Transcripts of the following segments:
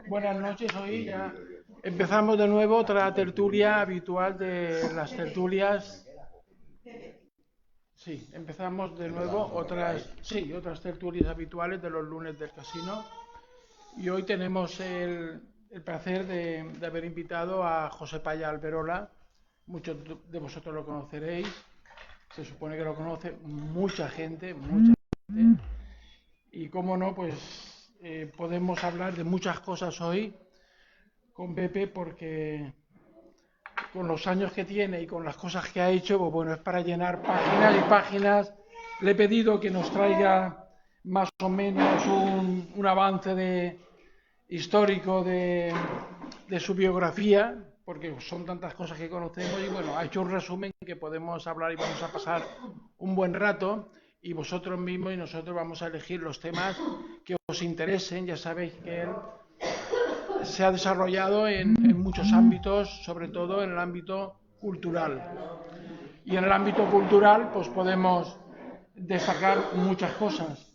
Buenas noches, hoy ya empezamos de nuevo otra tertulia habitual de las tertulias. Sí, empezamos de nuevo otras tertulias habituales de los lunes del casino. Y hoy tenemos el placer de haber invitado a José Paya Alberola. Muchos de vosotros lo conoceréis. Se supone que lo conoce mucha gente, mucha gente. Y cómo no, pues podemos hablar de muchas cosas hoy con Pepe, porque con los años que tiene y con las cosas que ha hecho, pues bueno, es para llenar páginas y páginas. Le he pedido que nos traiga más o menos un avance histórico de su biografía, porque son tantas cosas que conocemos, y bueno, ha hecho un resumen que podemos hablar y vamos a pasar un buen rato, y vosotros mismos y nosotros vamos a elegir los temas que os interesen. Ya sabéis que él se ha desarrollado en muchos ámbitos, sobre todo en el ámbito cultural. Y en el ámbito cultural pues podemos destacar muchas cosas,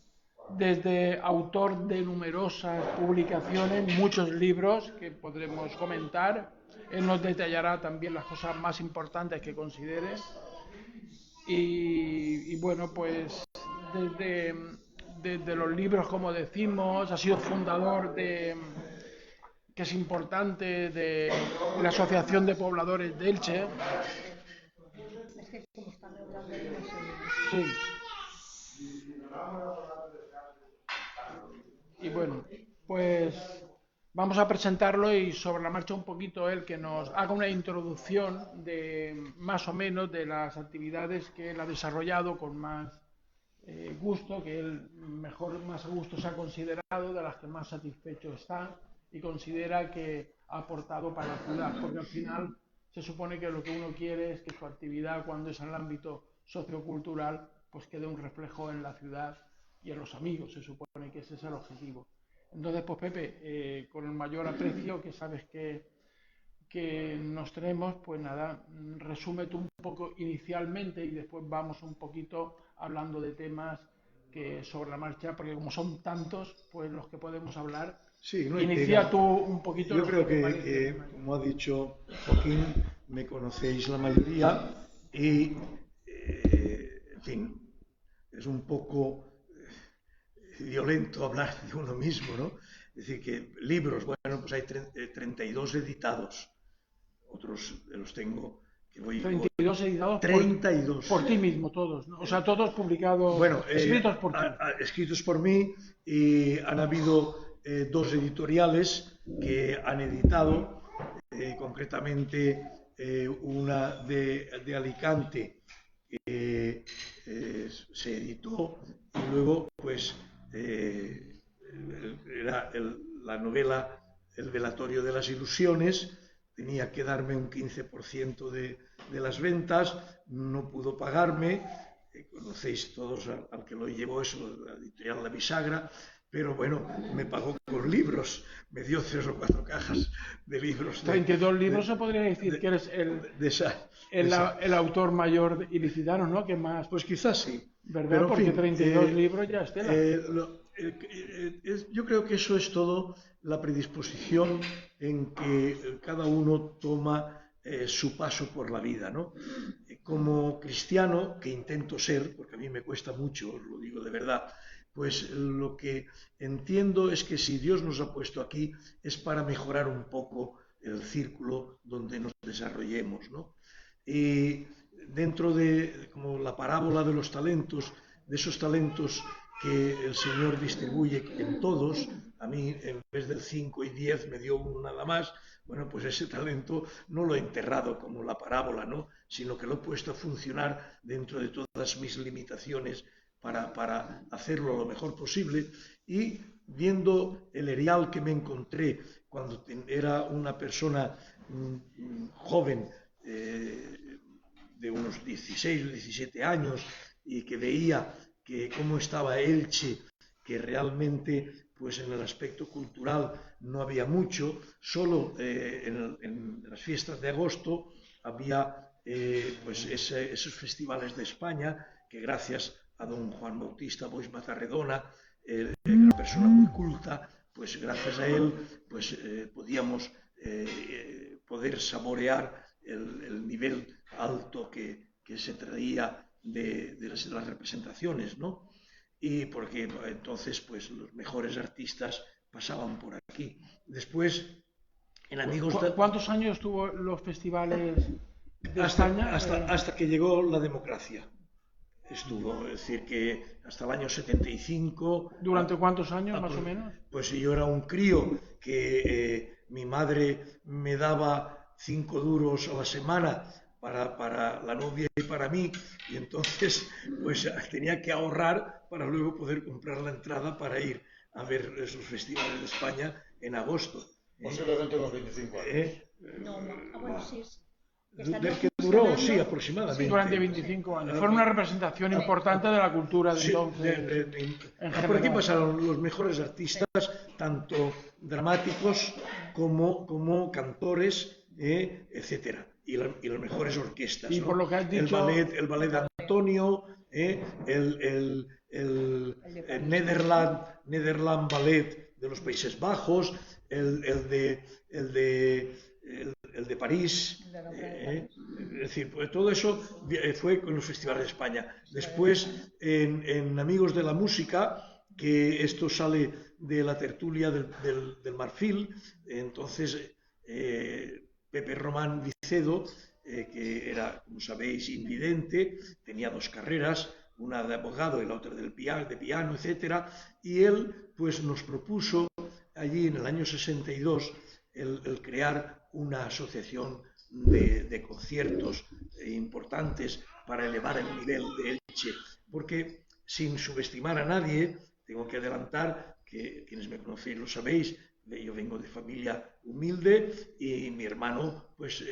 desde autor de numerosas publicaciones, muchos libros que podremos comentar. Él nos detallará también las cosas más importantes que considere. Y bueno, pues desde, desde los libros, como decimos, ha sido fundador que es importante, de la Asociación de Pobladores de Elche. Sí. Y bueno, pues vamos a presentarlo y sobre la marcha un poquito él que nos haga una introducción de más o menos de las actividades que él ha desarrollado con más gusto, que él mejor, más a gusto se ha considerado, de las que más satisfecho está y considera que ha aportado para la ciudad, porque al final se supone que lo que uno quiere es que su actividad, cuando es en el ámbito sociocultural, pues quede un reflejo en la ciudad y en los amigos. Se supone que ese es el objetivo. Entonces, pues Pepe, con el mayor aprecio que sabes que nos tenemos, pues nada, resúmete un poco inicialmente y después vamos un poquito hablando de temas que sobre la marcha, porque como son tantos, pues los que podemos hablar. Sí, no hay Inicia pega. tú un poquito. Yo creo que te que, parece. como ha dicho Joaquín, me conocéis la mayoría y, en fin, es un poco violento hablar de uno mismo, ¿no? Es decir, que libros, bueno, pues hay 32 editados, otros los tengo que voy... 32 editados 32. Por ti mismo, todos, ¿no? O sea, todos publicados, Bueno, escritos por ti. Escritos por mí, y han habido dos editoriales que han editado, concretamente una de Alicante, que se editó, y luego pues era la novela El velatorio de las ilusiones. Tenía que darme un 15% de las ventas, no pudo pagarme. Conocéis todos al que lo llevó eso, la editorial La Bisagra, pero bueno, me pagó con libros, me dio 3 o 4 cajas de libros. 32 libros, se podría decir que eres el autor mayor ilicitano, ¿no? Que más. Pues quizás sí. ¿Verdad? Pero, porque en fin, 32 libros ya es tela. Yo creo que eso es todo la predisposición en que cada uno toma su paso por la vida, ¿no? Como cristiano, que intento ser, porque a mí me cuesta mucho, os lo digo de verdad, pues lo que entiendo es que si Dios nos ha puesto aquí es para mejorar un poco el círculo donde nos desarrollemos, ¿no? Y dentro de, como la parábola de los talentos, de esos talentos que el Señor distribuye en todos, a mí en vez del 5 y 10 me dio uno nada más. Bueno, pues ese talento no lo he enterrado como la parábola, ¿no? Sino que lo he puesto a funcionar dentro de todas mis limitaciones para hacerlo lo mejor posible. Y viendo el erial que me encontré cuando era una persona joven, de unos 16 o 17 años, y que veía que cómo estaba Elche, que realmente pues en el aspecto cultural no había mucho, solo en las fiestas de agosto había pues esos festivales de España que gracias a don Juan Bautista Boix Matarredona era una persona muy culta, pues gracias a él pues, podíamos poder saborear el nivel alto que se traía de las representaciones, ¿no? Y porque entonces pues los mejores artistas pasaban por aquí. Después, en Amigos de... ¿Cuántos años tuvo los festivales de España? Hasta que llegó la democracia. Estuvo, es decir, que hasta el año 75... ¿Durante cuántos años, más o menos? Pues yo era un crío que mi madre me daba 5 duros a la semana para la novia y para mí, y entonces pues tenía que ahorrar para luego poder comprar la entrada para ir a ver esos festivales de España en agosto. Posiblemente unos 25 años. Bueno, sí. Del que duró, sí, aproximadamente. Sí, durante 25 años. Fue una representación importante de la cultura de entonces. Por aquí pasaron los mejores artistas, tanto dramáticos como cantores, etcétera. Y las mejores orquestas. Y ¿no? por lo que has dicho... el ballet de Antonio, el Nederland Ballet de los Países Bajos, el de París, es decir, pues todo eso fue con los festivales de España. Después, en Amigos de la Música, que esto sale de la tertulia del Marfil, entonces Pepe Román Vicedo, que era, como sabéis, invidente, tenía 2 carreras, una de abogado y la otra de piano, etcétera, y él pues nos propuso allí en el año 62 el crear una asociación de conciertos importantes para elevar el nivel de Elche, porque sin subestimar a nadie, tengo que adelantar que quienes me conocéis lo sabéis, yo vengo de familia humilde y mi hermano, pues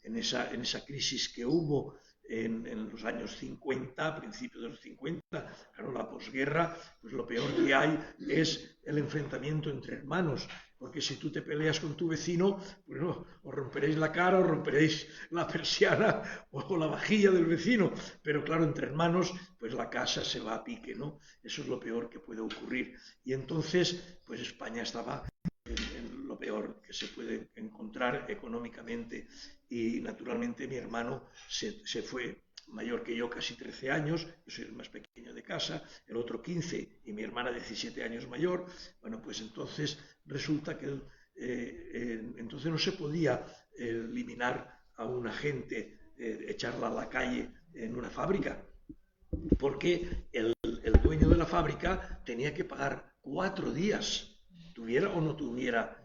en esa crisis que hubo en los años 50, a principios de los 50, claro, la posguerra, pues lo peor que hay es el enfrentamiento entre hermanos, porque si tú te peleas con tu vecino, pues no, os romperéis la cara, os romperéis la persiana o la vajilla del vecino, pero claro, entre hermanos, pues la casa se va a pique, ¿no? Eso es lo peor que puede ocurrir. Y entonces, pues España estaba en lo peor que se puede encontrar económicamente, y naturalmente mi hermano se fue mayor que yo, casi 13 años, yo soy el más pequeño de casa, el otro 15 y mi hermana 17 años mayor. Bueno, pues entonces resulta que entonces no se podía eliminar a una gente, echarla a la calle en una fábrica, porque el dueño de la fábrica tenía que pagar 4 días, tuviera o no tuviera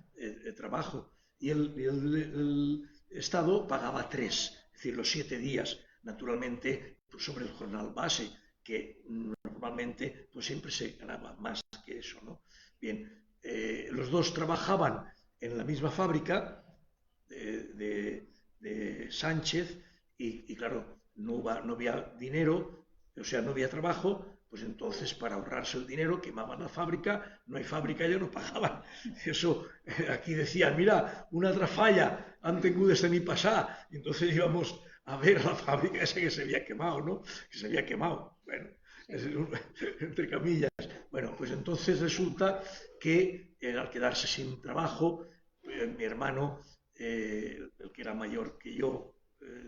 trabajo, y el Estado pagaba 3, es decir, los 7 días, naturalmente, pues sobre el jornal base, que normalmente pues siempre se ganaba más que eso, ¿no? Bien, los dos trabajaban en la misma fábrica de Sánchez y claro, no había dinero, o sea, no había trabajo. Pues entonces, para ahorrarse el dinero, quemaban la fábrica, no hay fábrica, ya no pagaban. Eso, aquí decían, mira, una trafalla, han tingut de ni pasar. Y entonces íbamos a ver a la fábrica esa que se había quemado, ¿no? Que se había quemado, bueno, entre camillas. Bueno, pues entonces resulta que al quedarse sin trabajo, mi hermano, el que era mayor que yo,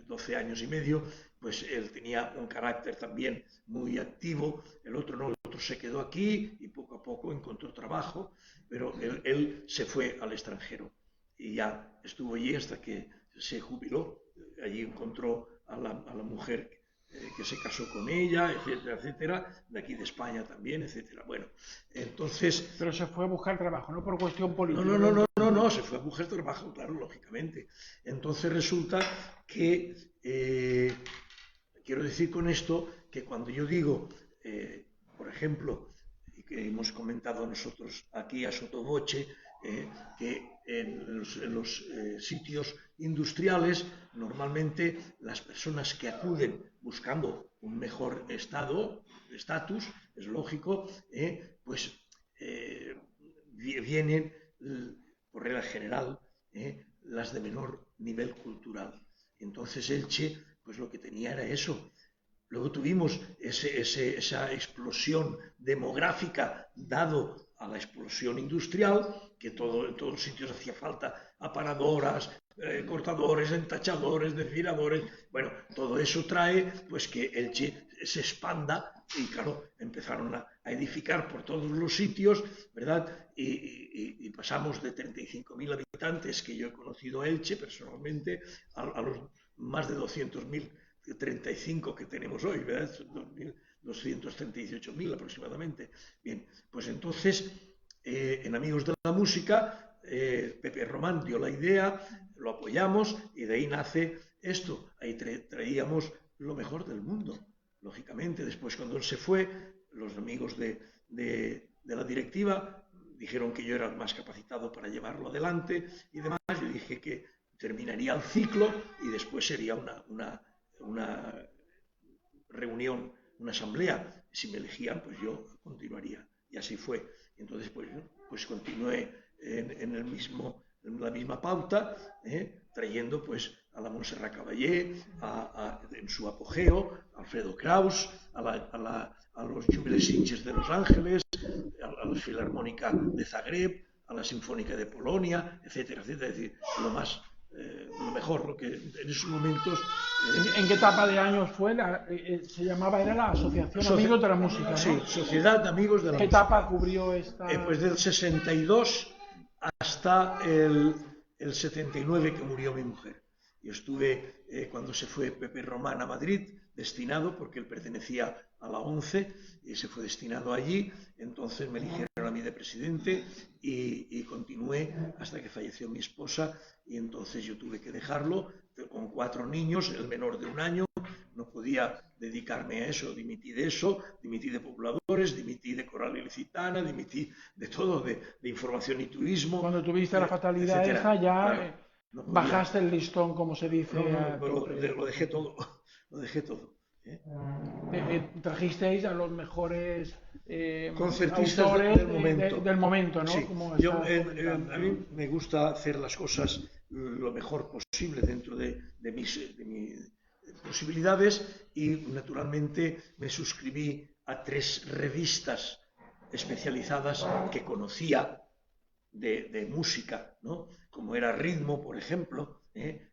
12 años y medio, pues él tenía un carácter también muy activo, el otro no, el otro se quedó aquí y poco a poco encontró trabajo, pero él se fue al extranjero y ya estuvo allí hasta que se jubiló. Allí encontró a la mujer que se casó con ella, etcétera, etcétera, de aquí de España también, etcétera. Bueno, entonces... Pero se fue a buscar trabajo, no por cuestión política. No, se fue a buscar trabajo, claro, lógicamente. Entonces resulta que, quiero decir con esto, que cuando yo digo, por ejemplo, y que hemos comentado nosotros aquí a sottovoce, que en los sitios industriales normalmente las personas que acuden buscando un mejor estatus, es lógico, pues vienen por regla general las de menor nivel cultural. Entonces Elche, pues lo que tenía era eso. Luego tuvimos esa explosión demográfica dado a la explosión industrial, que en todos los sitios hacía falta aparadoras, cortadores, entachadores, desfiladores. Bueno, todo eso trae pues que Elche se expanda y claro, empezaron a edificar por todos los sitios, ¿verdad? Y pasamos de 35.000 habitantes, que yo he conocido a Elche personalmente, a los más de 200.000, 35 que tenemos hoy, ¿verdad? 238.000 aproximadamente. Bien, pues entonces, en Amigos de la Música, Pepe Román dio la idea, lo apoyamos y de ahí nace esto. Ahí traíamos lo mejor del mundo. Lógicamente, después cuando él se fue, los amigos de la directiva dijeron que yo era el más capacitado para llevarlo adelante y demás. Yo dije que terminaría el ciclo y después sería una reunión, una asamblea. Si me elegían, pues yo continuaría. Y así fue. Y entonces, pues continué en la misma pauta, trayendo pues a la Montserrat Caballé, en su apogeo, a Alfredo Kraus, a los Jubilee Singers de Los Ángeles, a la Filarmónica de Zagreb, a la Sinfónica de Polonia, etcétera, etcétera. Es decir, lo mejor, lo que en esos momentos... ¿En qué etapa de años fue? Se llamaba, era la Asociación Amigos de la Música, ¿no? Sí, Sociedad de Amigos de la Música. ¿Qué etapa cubrió esta...? Pues del 62 hasta el 79 que murió mi mujer. Yo estuve, cuando se fue Pepe Román a Madrid, destinado, porque él pertenecía a la ONCE, y se fue destinado allí, entonces me eligieron a mí de presidente y continué hasta que falleció mi esposa, y entonces yo tuve que dejarlo con 4 niños, el menor de 1 año, no podía dedicarme a eso, dimití de pobladores, dimití de Coral Ilicitana, dimití de todo, de información y turismo. Cuando tuviste la fatalidad etcétera. esa, ya claro, no bajaste el listón, como se dice. Lo dejé todo, lo dejé todo. Trajisteis a los mejores concertistas autores del momento, ¿no? Sí. Como A mí me gusta hacer las cosas lo mejor posible dentro de mis posibilidades y naturalmente me suscribí a 3 revistas especializadas que conocía de música, ¿no? Como era Ritmo, por ejemplo,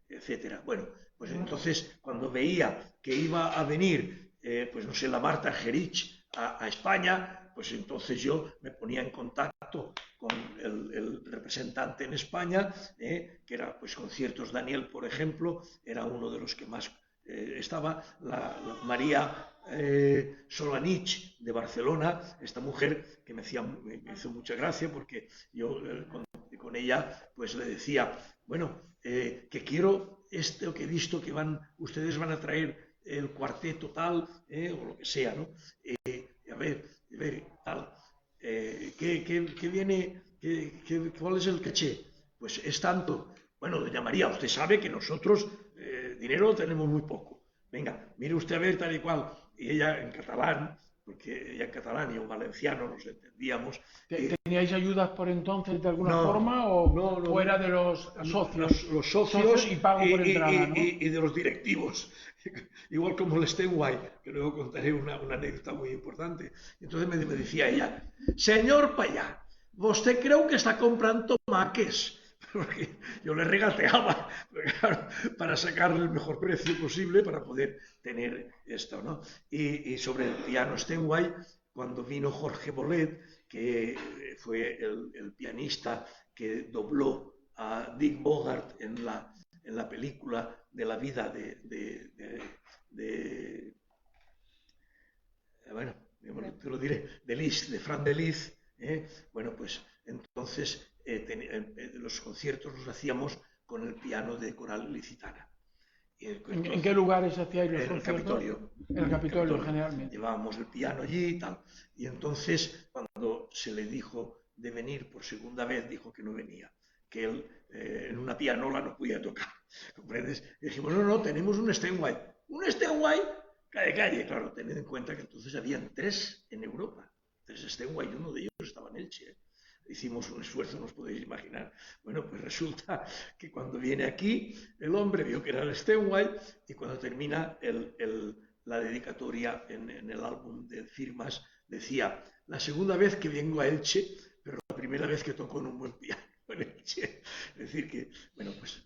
etcétera. Bueno, pues entonces cuando veía que iba a venir, pues no sé, la Marta Argerich a España, pues entonces yo me ponía en contacto con el representante en España, que era pues Conciertos Daniel, por ejemplo, era uno de los que más estaba, la María Solanich de Barcelona, esta mujer que me hizo mucha gracia porque yo con ella pues le decía, bueno, que quiero esto que he visto que ustedes van a traer el cuarteto tal, o lo que sea, ¿no? A ver, tal, ¿qué viene? ¿Cuál es el caché? Pues es tanto. Bueno, doña María, usted sabe que nosotros dinero tenemos muy poco. Venga, mire usted a ver tal y cual. Y ella en catalán, porque ella en catalán y yo en valenciano nos entendíamos. ¿Teníais ayudas por entonces de alguna forma o era de los socios? Los socios y pago por entrada, ¿no? y de los directivos. Igual como el Steinway, que luego contaré una anécdota muy importante. Entonces me decía ella, señor Payá, ¿usted creo que está comprando tomaques? Porque yo le regateaba, claro, para sacarle el mejor precio posible para poder tener esto, ¿no? Y sobre el piano Steinway, cuando vino Jorge Bolet, que fue el pianista que dobló a Dick Bogart en la película de la vida bueno, te lo diré, de Liszt, de Franz de Liszt, bueno, pues entonces los conciertos los hacíamos con el piano de Coral Ilicitana. ¿En qué lugares hacíais los conciertos? En el Capitolio, generalmente. Llevábamos el piano allí y tal. Y entonces, cuando se le dijo de venir por segunda vez, dijo que no venía, que él en una pianola no podía tocar. ¿Comprendes? Y dijimos, no, tenemos un Steinway. ¿Un Steinway? Calle. Claro, tened en cuenta que entonces habían 3 en Europa. 3 Steinway, y uno de ellos estaba en Elche. Hicimos un esfuerzo, no os podéis imaginar. Bueno, pues resulta que cuando viene aquí, el hombre vio que era el Steinway y cuando termina la dedicatoria en el álbum de firmas decía, la segunda vez que vengo a Elche, pero la primera vez que toco en un buen piano en Elche. Es decir que, bueno, pues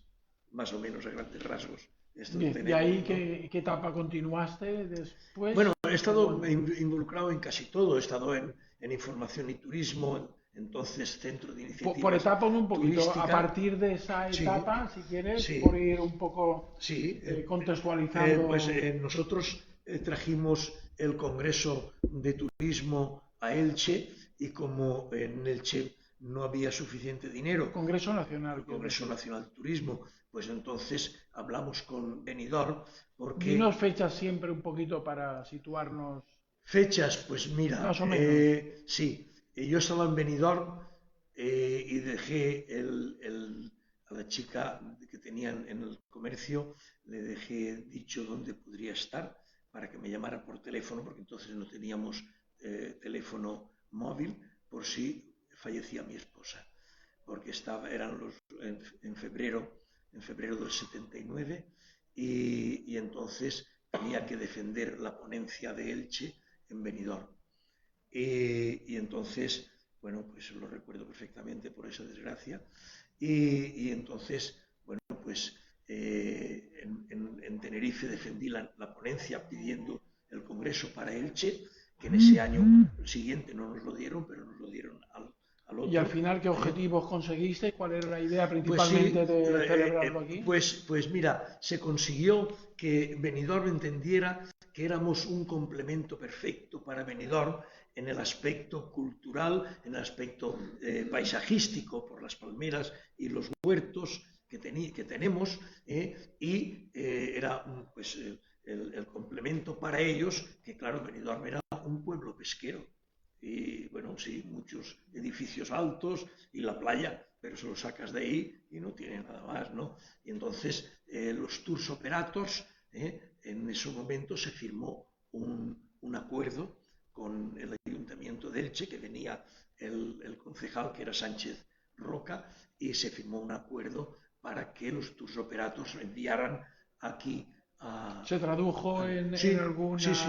más o menos a grandes rasgos. Esto Bien, tenemos, ¿y ahí ¿no? qué etapa continuaste después? Bueno, he estado involucrado en casi todo. He estado en información y turismo, entonces centro de Por iniciativas etapas un poquito, a turísticas. partir de esa Sí, etapa, si quieres, sí, por ir un poco sí. contextualizando. Pues nosotros trajimos el Congreso de Turismo a Elche y como en Elche no había suficiente dinero, Congreso Nacional. el Congreso Nacional de Turismo, pues entonces hablamos con Benidorm porque Dinos fechas siempre un poquito para situarnos. fechas, pues mira, Más o menos. sí, yo estaba en Benidorm y dejé a la chica que tenían en el comercio, le dejé dicho dónde podría estar para que me llamara por teléfono, porque entonces no teníamos teléfono móvil por si fallecía mi esposa, porque eran en febrero del 79 y entonces tenía que defender la ponencia de Elche en Benidorm. Y entonces, bueno, pues lo recuerdo perfectamente por esa desgracia. Y entonces, bueno, pues en Tenerife defendí la ponencia pidiendo el Congreso para Elche, que en ese año siguiente no nos lo dieron, pero nos lo dieron al otro. Y al final, ¿qué objetivos conseguiste? ¿Cuál era la idea Pues sí, principalmente de celebrarlo aquí? pues mira, se consiguió que Benidorm entendiera que éramos un complemento perfecto para Benidorm en el aspecto cultural, en el aspecto paisajístico, por las palmeras y los huertos que tenemos, y era pues, el complemento para ellos, que claro, Benidorm era un pueblo pesquero. Y bueno, sí, muchos edificios altos y la playa, pero se lo sacas de ahí y no tiene nada más, ¿no? Y entonces los tours operators, en ese momento se firmó un acuerdo con el Ayuntamiento de Elche, que venía el concejal, que era Sánchez Roca, y se firmó un acuerdo para que los tours operators enviaran aquí ¿Se tradujo en sí, alguna...? sí, sí.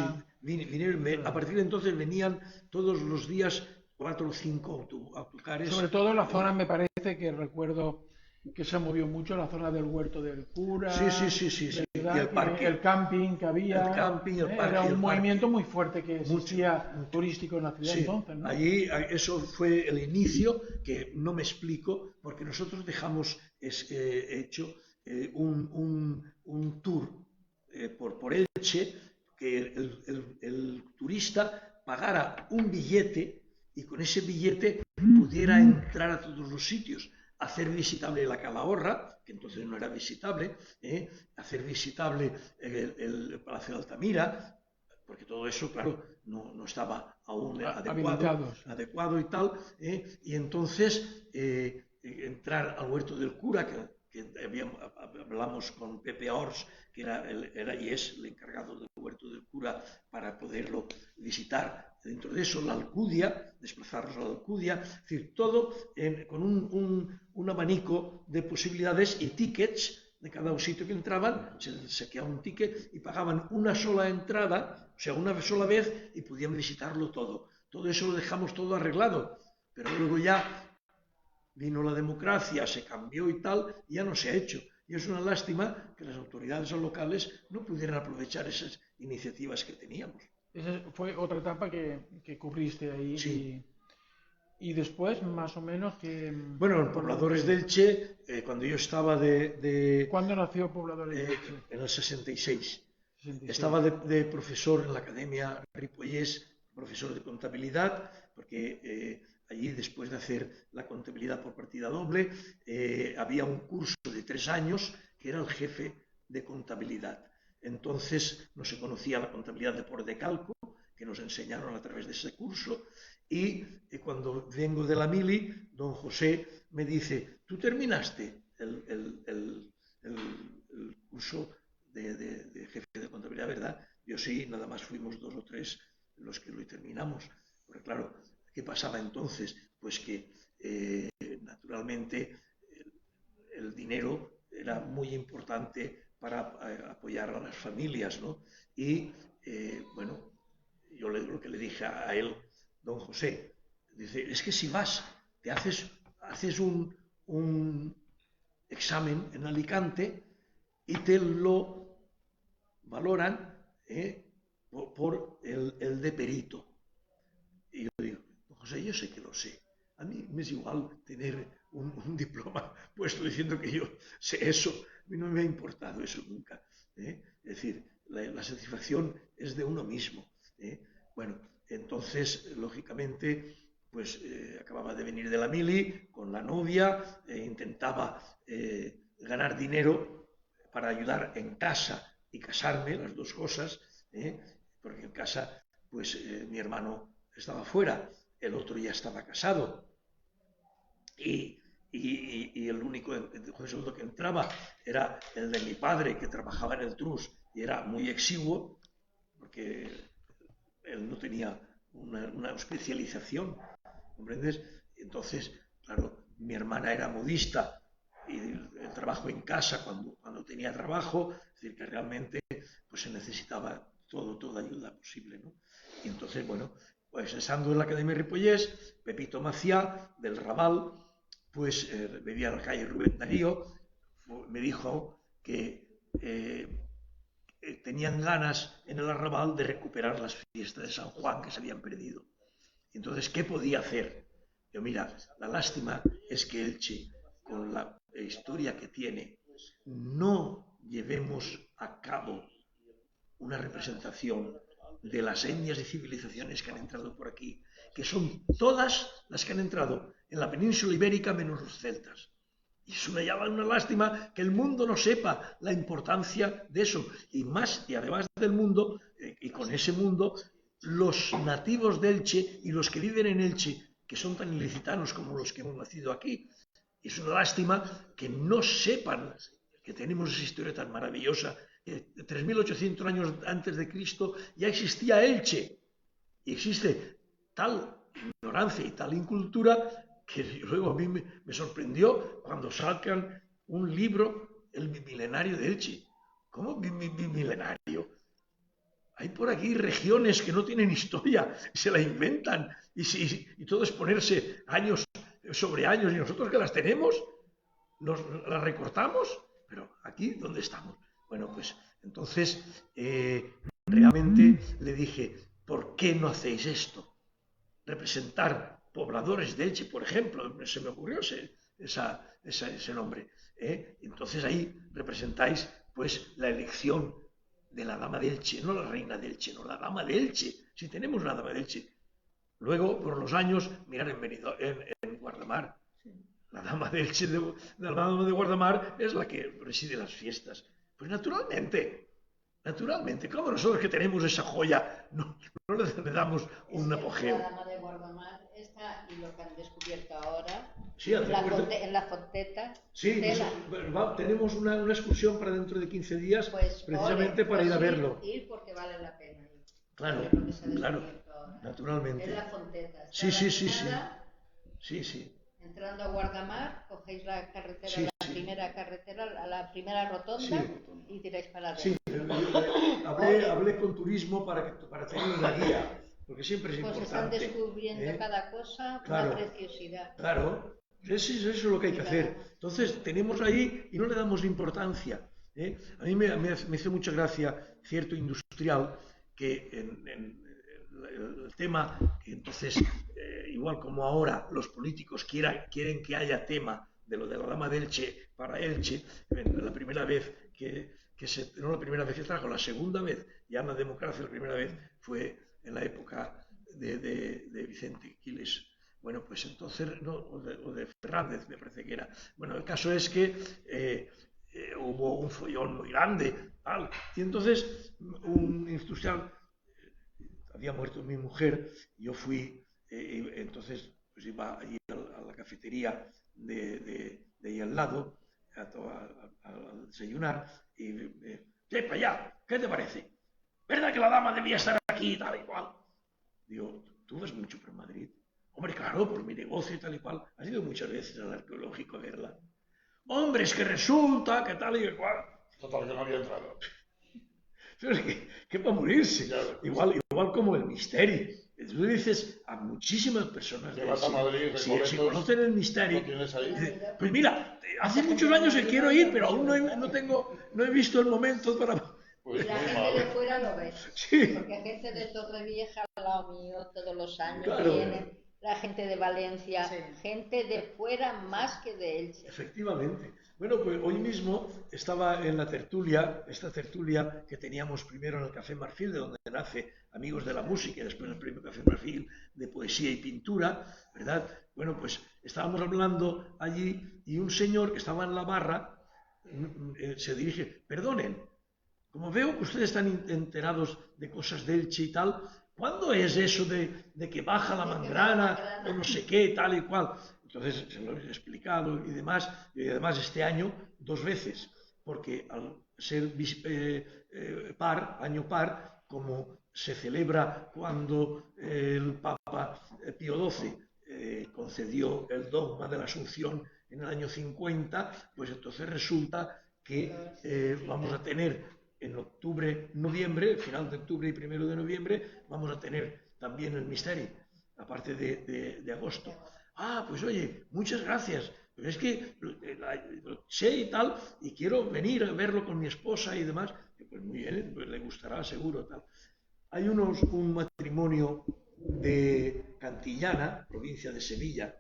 A partir de entonces venían todos los días 4 o 5 autocares. Sobre todo en la zona, me parece que recuerdo que se movió mucho la zona del Huerto del Cura, Sí. Y el parque. El camping que había. El camping, el parque. Era un movimiento parque. muy fuerte que existía Mucho. turístico en la ciudad Sí, entonces, ¿no? allí eso fue el inicio, que no me explico, porque nosotros dejamos hecho un tour por Elche, que el turista pagara un billete y con ese billete pudiera entrar a todos los sitios, hacer visitable la Calahorra, que entonces no era visitable, hacer visitable el Palacio de Altamira, porque todo eso, claro, no estaba aún adecuado y tal, y entonces entrar al Huerto del Cura, que hablamos con Pepe Ors, que era y es el encargado del Huerto del Cura, para poderlo visitar. Dentro de eso, la Alcudia, desplazarnos a la Alcudia, es decir, todo con un abanico de posibilidades y tickets. De cada sitio que entraban, se saqueaba un ticket y pagaban una sola entrada, o sea, una sola vez, y podían visitarlo todo. Todo eso lo dejamos todo arreglado, pero luego ya vino la democracia, se cambió y tal, y ya no se ha hecho. Y es una lástima que las autoridades locales no pudieran aprovechar esas iniciativas que teníamos. Esa fue otra etapa que cubriste ahí. Sí. Y después, más o menos, que... Bueno, en Pobladores de Elche, cuando yo estaba ¿Cuándo nació Pobladores de Elche? En el 66. 66. Estaba de profesor en la Academia Ripollés, profesor de contabilidad, porque allí, después de hacer la contabilidad por partida doble, había un curso de 3 años que era el jefe de contabilidad. Entonces no se conocía la contabilidad de por decalco, que nos enseñaron a través de ese curso, y cuando vengo de la mili, don José me dice, ¿tú terminaste el curso de jefe de contabilidad, verdad? Yo sí, nada más fuimos 2 o 3 los que lo terminamos. Porque claro, ¿qué pasaba entonces? Pues que naturalmente el dinero era muy importante para apoyar a las familias, ¿no? Y bueno, yo lo que le dije a él don José, dice, es que si vas, te haces un examen en Alicante y te lo valoran por el de perito. Y yo digo, José, yo sé que lo sé. A mí me es igual tener un diploma puesto diciendo que yo sé eso. A mí no me ha importado eso nunca. Es decir, la satisfacción es de uno mismo. Bueno, entonces, lógicamente, pues acababa de venir de la mili con la novia, intentaba ganar dinero para ayudar en casa y casarme, las dos cosas, porque en casa, pues mi hermano estaba fuera, el otro ya estaba casado, y el único segundo que entraba era el de mi padre, que trabajaba en el Trus y era muy exiguo, porque él no tenía una especialización, ¿comprendes? Entonces, claro, mi hermana era modista y el trabajo en casa cuando tenía trabajo, es decir, que realmente pues se necesitaba toda ayuda posible, ¿no? Y entonces, bueno, pues estando en la Academia Ripollés, Pepito Maciá, del Raval, pues vivía en la calle Rubén Darío, me dijo que tenían ganas en el Arrabal de recuperar las fiestas de San Juan que se habían perdido. Entonces, ¿qué podía hacer? Yo, mira, la lástima es que Elche, con la historia que tiene, no llevemos a cabo una representación de las etnias y civilizaciones que han entrado por aquí, que son todas las que han entrado en la península ibérica menos los celtas. Y es una lástima que el mundo no sepa la importancia de eso. Y además del mundo, y con ese mundo, los nativos de Elche y los que viven en Elche, que son tan ilicitanos como los que hemos nacido aquí, es una lástima que no sepan que tenemos esa historia tan maravillosa. 3.800 años antes de Cristo ya existía Elche. Y existe tal ignorancia y tal incultura que luego a mí me sorprendió cuando sacan un libro, el Bimilenario de Elche. ¿Cómo Bimilenario? Hay por aquí regiones que no tienen historia, se la inventan y todo es ponerse años sobre años, y nosotros que las tenemos, las recortamos, pero aquí, ¿dónde estamos? Bueno, pues entonces realmente le dije, ¿por qué no hacéis esto? Representar pobladores de Elche, por ejemplo, se me ocurrió ese nombre. Entonces ahí representáis pues la elección de la dama de Elche, no la reina de Elche, no la dama de Elche, si tenemos una dama de Elche. Luego, por los años, mirar en Guardamar, la dama de Elche, la dama de Guardamar es la que preside las fiestas. Pues naturalmente, ¿cómo nosotros que tenemos esa joya no le damos un apogeo? La dama de Guardamar está, y lo que han descubierto ahora, sí, en la Fonteta. Sí, tenemos una excursión para dentro de 15 días, pues, precisamente para ir a verlo. Ir porque vale la pena ir. Claro, naturalmente. En la Fonteta. Sí. Entrando a Guardamar, cogéis la carretera, primera carretera, la primera rotonda, y tiráis para adentro. Sí, hablé con turismo para tener una guía, porque siempre es importante. Pues están descubriendo cada cosa, una preciosidad. Claro, eso es lo que hay que hacer. Entonces, tenemos ahí y no le damos importancia. A mí me hizo mucha gracia cierto industrial que en el tema, que entonces, igual como ahora los políticos quieren que haya tema de lo de la dama de Elche para Elche, la primera vez no la primera vez que trajo, la segunda vez, ya en la democracia la primera vez fue en la época de Vicente Quiles. Bueno, pues entonces, o de Fernández me parece que era. Bueno, el caso es que hubo un follón muy grande, tal, y entonces un industrial, había muerto mi mujer, yo fui, entonces pues iba allí a la cafetería de ahí al lado a desayunar y para allá, ¿qué te parece? ¿Verdad que la dama debía estar aquí y tal y cual? Digo, ¿tú vas mucho por Madrid? Hombre, claro, por mi negocio y tal y cual. Has ido muchas veces al arqueológico a verla. Hombre, es que resulta que tal y cual. Total, que no había entrado. Pero es que para morirse. Claro, igual como el misterio. Tú dices a muchísimas personas que vas a Madrid, si conocen el misterio, ¿lo tienes ahí? pues mira, hace muchos años que quiero ir, pero aún no he visto el momento para... Pues Y la muy gente mal. de fuera lo ve. Sí. Porque gente de Torrevieja al lado mío todos los años Claro. viene, la gente de Valencia, gente de fuera más que de Elche. Efectivamente. Bueno, pues hoy mismo estaba en la tertulia, esta tertulia que teníamos primero en el Café Marfil, de donde nace Amigos de la Música, y después el premio Café Marfil de Poesía y Pintura, ¿verdad? Bueno, pues estábamos hablando allí y un señor que estaba en la barra se dirige, perdonen, como veo que ustedes están enterados de cosas de Elche y tal, ¿cuándo es eso de que baja la mangrana o no sé qué, tal y cual? Entonces se lo he explicado y demás, además este año 2 veces, porque al ser año par, como se celebra cuando el Papa Pío XII concedió el dogma de la Asunción en el año 50, pues entonces resulta que vamos a tener en octubre, noviembre, final de octubre y 1 de noviembre, vamos a tener también el misterio, aparte de agosto. Ah, pues oye, muchas gracias, pero es que lo sé y tal, y quiero venir a verlo con mi esposa y demás. Pues muy bien, pues le gustará seguro tal. Hay un matrimonio de Cantillana, provincia de Sevilla,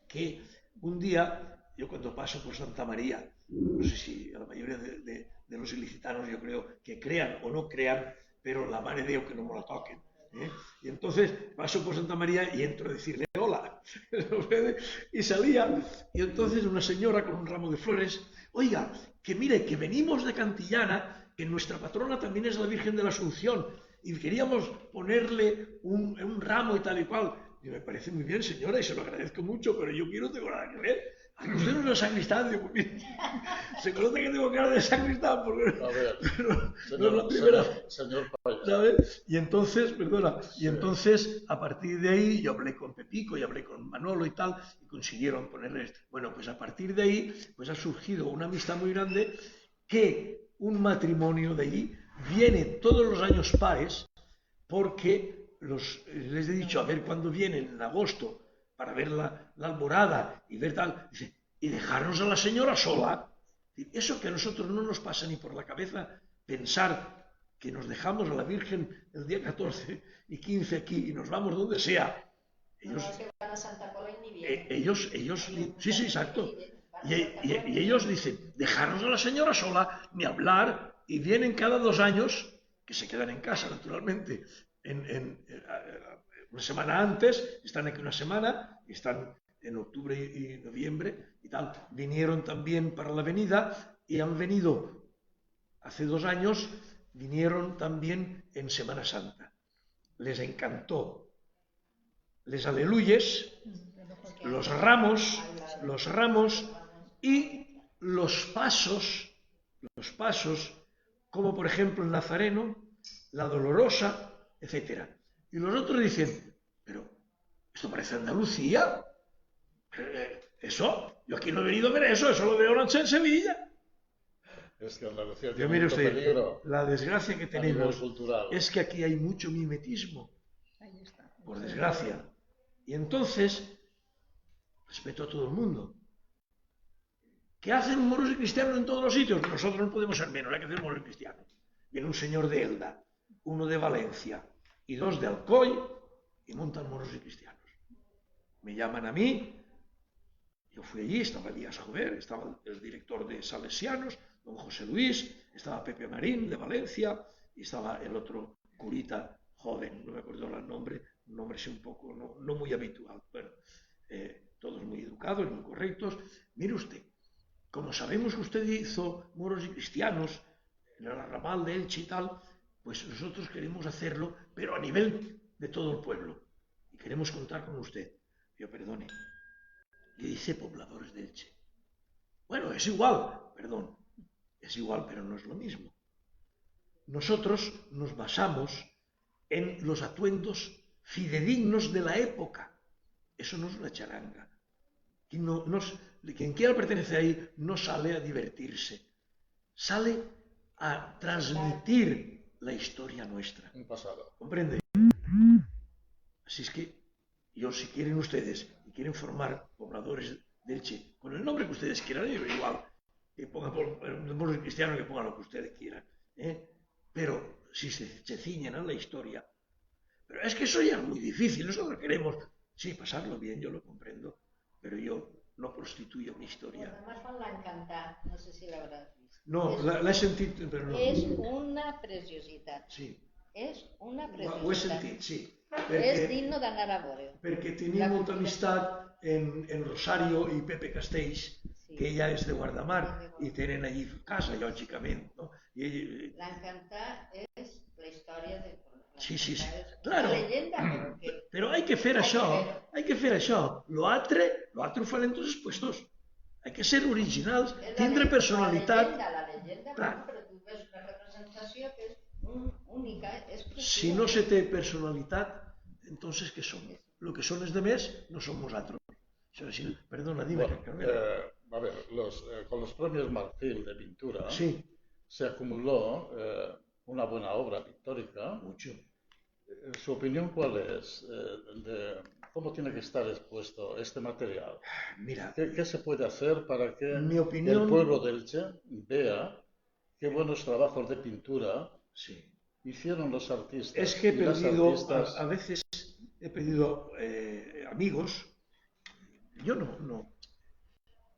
que un día, yo cuando paso por Santa María, no sé si a la mayoría de los ilicitanos yo creo que crean o no crean, pero la mare Déu que no me la toquen. Y entonces paso por Santa María y entro a decirle hola. Y salía, y entonces una señora con un ramo de flores, oiga, que mire, que venimos de Cantillana, que nuestra patrona también es la Virgen de la Asunción, y queríamos ponerle un ramo y tal y cual. Y me parece muy bien, señora, y se lo agradezco mucho, pero yo no tengo nada que ver. Usted no es el sacristán, digo, se conoce que tengo cara de sacristán, porque A ver, no señor, es la primera. señor Paya. ¿Sabes? Y entonces, perdona, y entonces a partir de ahí yo hablé con Pepico y hablé con Manolo y tal, y consiguieron ponerles. Bueno, pues a partir de ahí, pues ha surgido una amistad muy grande que un matrimonio de allí viene todos los años pares, porque les he dicho a ver cuándo vienen en agosto para ver la alborada y ver tal, dice, y dejarnos a la señora sola. Eso que a nosotros no nos pasa ni por la cabeza pensar que nos dejamos a la Virgen el día 14 y 15 aquí y nos vamos donde sea. Ellos, sí, sí, exacto. Y ellos dicen, dejarnos a la señora sola, ni hablar, y vienen cada 2 años, que se quedan en casa, naturalmente, una semana antes, están aquí una semana, y están en octubre y noviembre y tal. Vinieron también para la avenida y han venido hace 2 años, vinieron también en Semana Santa. Les encantó. Les aleluyes, los ramos y los pasos, como por ejemplo el Nazareno, la Dolorosa, etc. Y los otros dicen, pero esto parece Andalucía. Eso, yo aquí no he venido a ver eso lo veo en Sevilla. Es que Andalucía Pero tiene mire mucho usted, peligro la desgracia que tenemos cultural. es que aquí hay mucho mimetismo, por desgracia. Y entonces, respeto a todo el mundo. ¿Qué hacen moros y cristianos en todos los sitios? Nosotros no podemos ser menos, hay que hacer moros y cristianos. Viene un señor de Elda, uno de Valencia y 2 de Alcoy y montan moros y cristianos. Me llaman a mí, yo fui allí, estaba Elías Jover, estaba el director de Salesianos, don José Luis, estaba Pepe Marín de Valencia y estaba el otro curita joven, no me acuerdo el nombre, un nombre sí un poco no muy habitual. Bueno, todos muy educados, muy correctos. Mire usted, como sabemos que usted hizo moros y cristianos en el arrabal de Elche y tal, pues nosotros queremos hacerlo, pero a nivel de todo el pueblo. Y queremos contar con usted. Yo, perdone, le dice pobladores de Elche. Bueno, es igual, perdón, es igual, pero no es lo mismo. Nosotros nos basamos en los atuendos fidedignos de la época. Eso no es una charanga. Quien quiera pertenecer ahí no sale a divertirse, sale a transmitir la historia nuestra. Un pasado. ¿Comprende? Así es que yo, si quieren ustedes y quieren formar pobladores de Elche, con el nombre que ustedes quieran, yo igual, que pongan por el cristiano, que pongan lo que ustedes quieran, ¿eh? Pero si se ciñen a la historia. Pero es que eso ya es muy difícil. Nosotros queremos, sí, pasarlo bien, yo lo comprendo, pero yo no prostituyo mi historia. Además fan l'Encantat, no sé si l'hauràs vist. No, la he sentido, pero no. És una preciositat. Sí. És una Ho he preciositat. sentit, sí. És digno d'anar a veure. Perquè tenia molta amistat en Rosario i Pepe Castells, que ella és de Guardamar, i tenen allí casa, lògicament. No? L'Encantat és la història de... Sí, claro. La leyenda, pero hay que fer això. Lo altre ho farem tots els puestos. Hay que ser originals, tindre personalitat. La leyenda, però tu ves una representació que és única, és preciosa. Si no se té personalitat, entonces ¿qué son? Lo que son los demás no son nosotros. Perdona, dime. Bueno, a ver, con los premios Marfil de pintura sí. Se acumuló una buena obra pictórica. Mucho. ¿Su opinión cuál es de cómo tiene que estar expuesto este material? Mira, ¿Qué se puede hacer para que mi opinión... el pueblo de Elche vea qué buenos trabajos de pintura hicieron los artistas? Es que he perdido, a veces he perdido amigos. Yo no.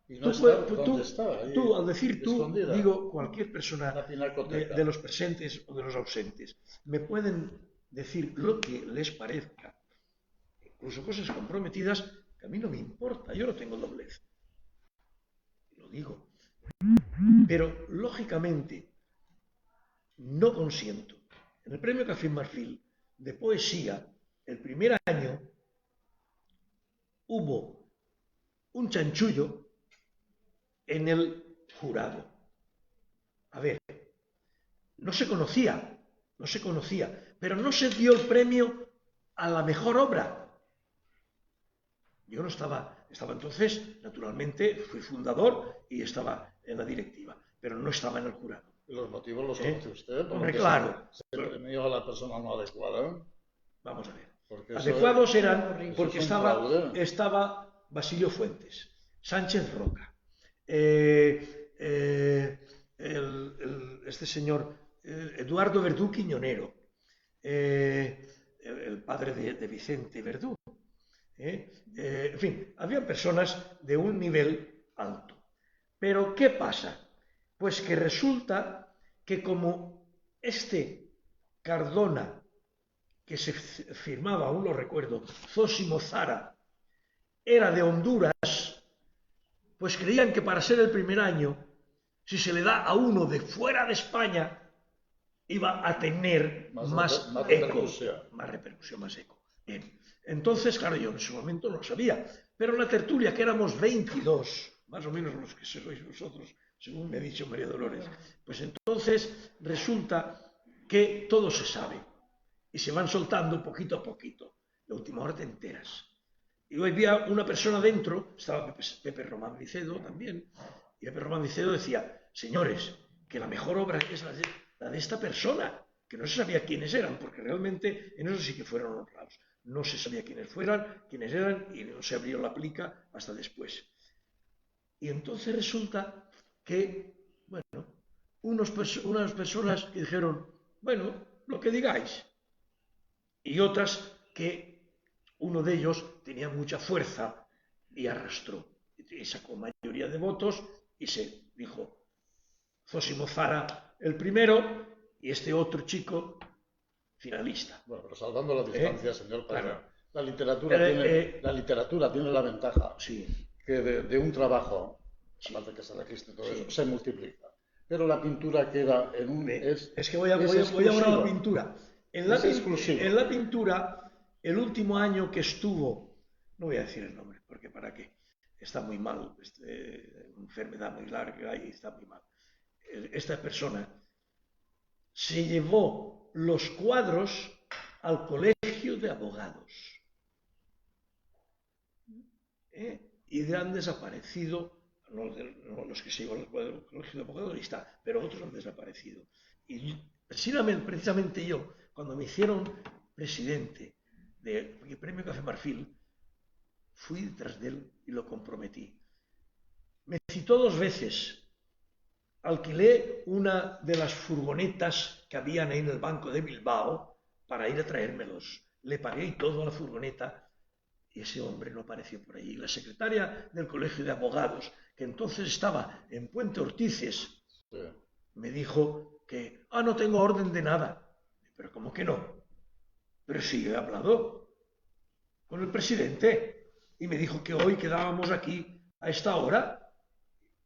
Y no ¿dónde está? Ahí, tú, al decir tú, escondida. digo cualquier persona de los presentes o de los ausentes, me pueden decir lo que les parezca, incluso cosas comprometidas que a mí no me importa, yo no tengo doblez. Lo digo. Pero, lógicamente, no consiento. En el premio Café Marfil de poesía, el primer año, hubo un chanchullo en el jurado. A ver, no se conocía, pero no se dio el premio a la mejor obra. Yo no estaba entonces, naturalmente, fui fundador y estaba en la directiva, pero no estaba en el jurado. ¿Los motivos los conoce usted? Hombre, claro. ¿Se premió a la persona no adecuada? Vamos a ver. Porque adecuados eran porque estaba Basilio Fuentes, Sánchez Roca, este señor Eduardo Verdú Quiñonero, el padre de Vicente Verdú. En fin, había personas de un nivel alto. Pero ¿qué pasa? Pues que resulta que como este Cardona, que se firmaba, aún lo recuerdo, Zósimo Zara, era de Honduras, pues creían que para ser el primer año, si se le da a uno de fuera de España, iba a tener más repercusión, más eco. Bien. Entonces, claro, yo en ese momento no lo sabía, pero en la tertulia, que éramos 22, más o menos los que sois vosotros, según me ha dicho María Dolores, pues entonces resulta que todo se sabe y se van soltando poquito a poquito. La última hora te enteras. Y hoy había una persona dentro, estaba Pepe Román Vicedo también, y Pepe Román Vicedo decía, señores, que la mejor obra es la de esta persona, que no se sabía quiénes eran, porque realmente en eso sí que fueron honrados. No se sabía quiénes eran, y no se abrió la plica hasta después. Y entonces resulta que, bueno, unas personas que dijeron, bueno, lo que digáis, y otras que uno de ellos tenía mucha fuerza y arrastró, y sacó mayoría de votos y se dijo Zósimo Zara el primero y este otro chico finalista. Bueno, pero salvando la distancia, señor Paya, claro. la literatura tiene la ventaja que de un trabajo, aparte que se registre todo eso, se multiplica. Pero la pintura queda en un... Es que voy ahora a la pintura. En la pintura, el último año que estuvo, no voy a decir el nombre, porque para qué, está muy mal, enfermedad muy larga y está muy mal. Esta persona se llevó los cuadros al colegio de abogados y han desaparecido, no los que se llevan al colegio de abogados, ahí está, pero otros han desaparecido. Y precisamente yo, cuando me hicieron presidente el Premio Café Marfil, fui detrás de él y lo comprometí. Me citó 2 veces. Alquilé una de las furgonetas que habían ahí en el Banco de Bilbao para ir a traérmelos. Le pagué y todo a la furgoneta y ese hombre no apareció por allí. La secretaria del Colegio de Abogados, que entonces estaba en Puente Ortices, me dijo que, no tengo orden de nada. Pero ¿cómo que no? Pero sí, he hablado con el presidente y me dijo que hoy quedábamos aquí a esta hora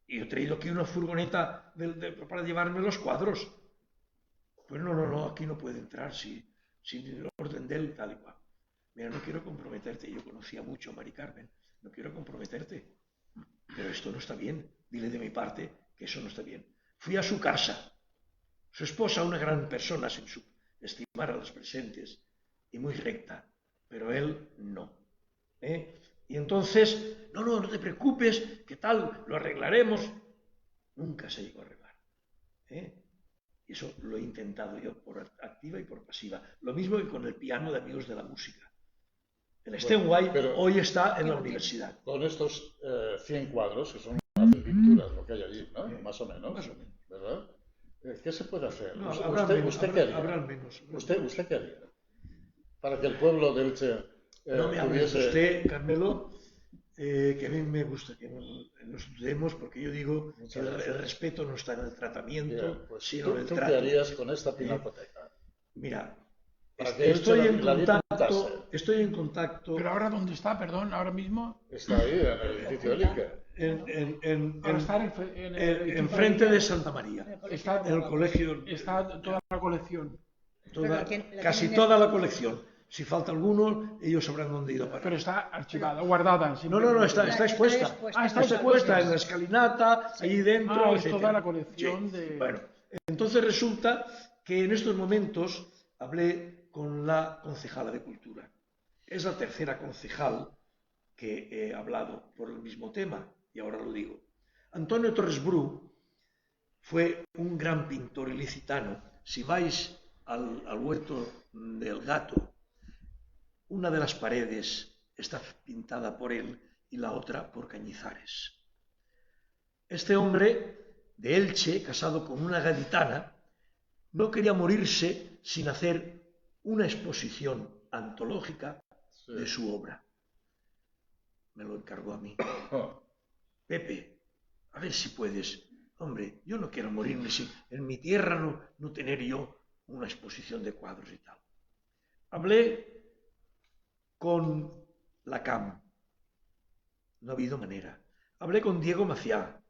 y he traído aquí una furgoneta para llevarme los cuadros. Pues no, aquí no puede entrar sin el orden de él, tal y cual. Mira, no quiero comprometerte, yo conocía mucho a Mari Carmen, no quiero comprometerte, pero esto no está bien, dile de mi parte que eso no está bien. Fui a su casa, su esposa, una gran persona sin estimar a los presentes y muy recta, pero él no. Y entonces, no te preocupes, ¿qué tal? Lo arreglaremos. Nunca se llegó a arreglar. Y eso lo he intentado yo por activa y por pasiva. Lo mismo que con el piano de Amigos de la Música. El Steinway hoy está en la universidad. Con estos 100 cuadros, que son unas pinturas, lo que hay allí, ¿no? Más o menos, ¿verdad? ¿Qué se puede hacer? No, ¿Usted qué haría? Habrán menos. ¿Usted qué haría? Para que el pueblo de Elche no me hable usted, Carmelo, que a mí me gusta que nos demos, porque yo digo que el respeto no está en el tratamiento, pues sino en el ¿tú trato. qué harías con esta pinacoteca? Mira, Para que estoy en contacto. ¿Pero ahora dónde está, perdón? ¿Ahora mismo? Está ahí, en el edificio Elique. Enfrente de Santa María. Está en el colegio. Está toda la colección. Casi toda la colección. Si falta alguno, ellos sabrán dónde ir a parar. Pero está archivada, guardada. No, está expuesta. Está expuesta en la escalinata, allí dentro. Es toda la colección de... Bueno, entonces resulta que en estos momentos hablé con la concejala de Cultura. Es la tercera concejal que he hablado por el mismo tema, y ahora lo digo. Antonio Torres Bru fue un gran pintor ilicitano. Si vais al huerto del Gato, una de las paredes está pintada por él y la otra por Cañizares. Este hombre de Elche, casado con una gaditana, no quería morirse sin hacer una exposición antológica de su obra. Me lo encargó a mí. Pepe, a ver si puedes. Hombre, yo no quiero morirme sin en mi tierra no tener yo una exposición de cuadros y tal. Hablé con la CAM. No ha habido manera. Hablé con Diego Maciá.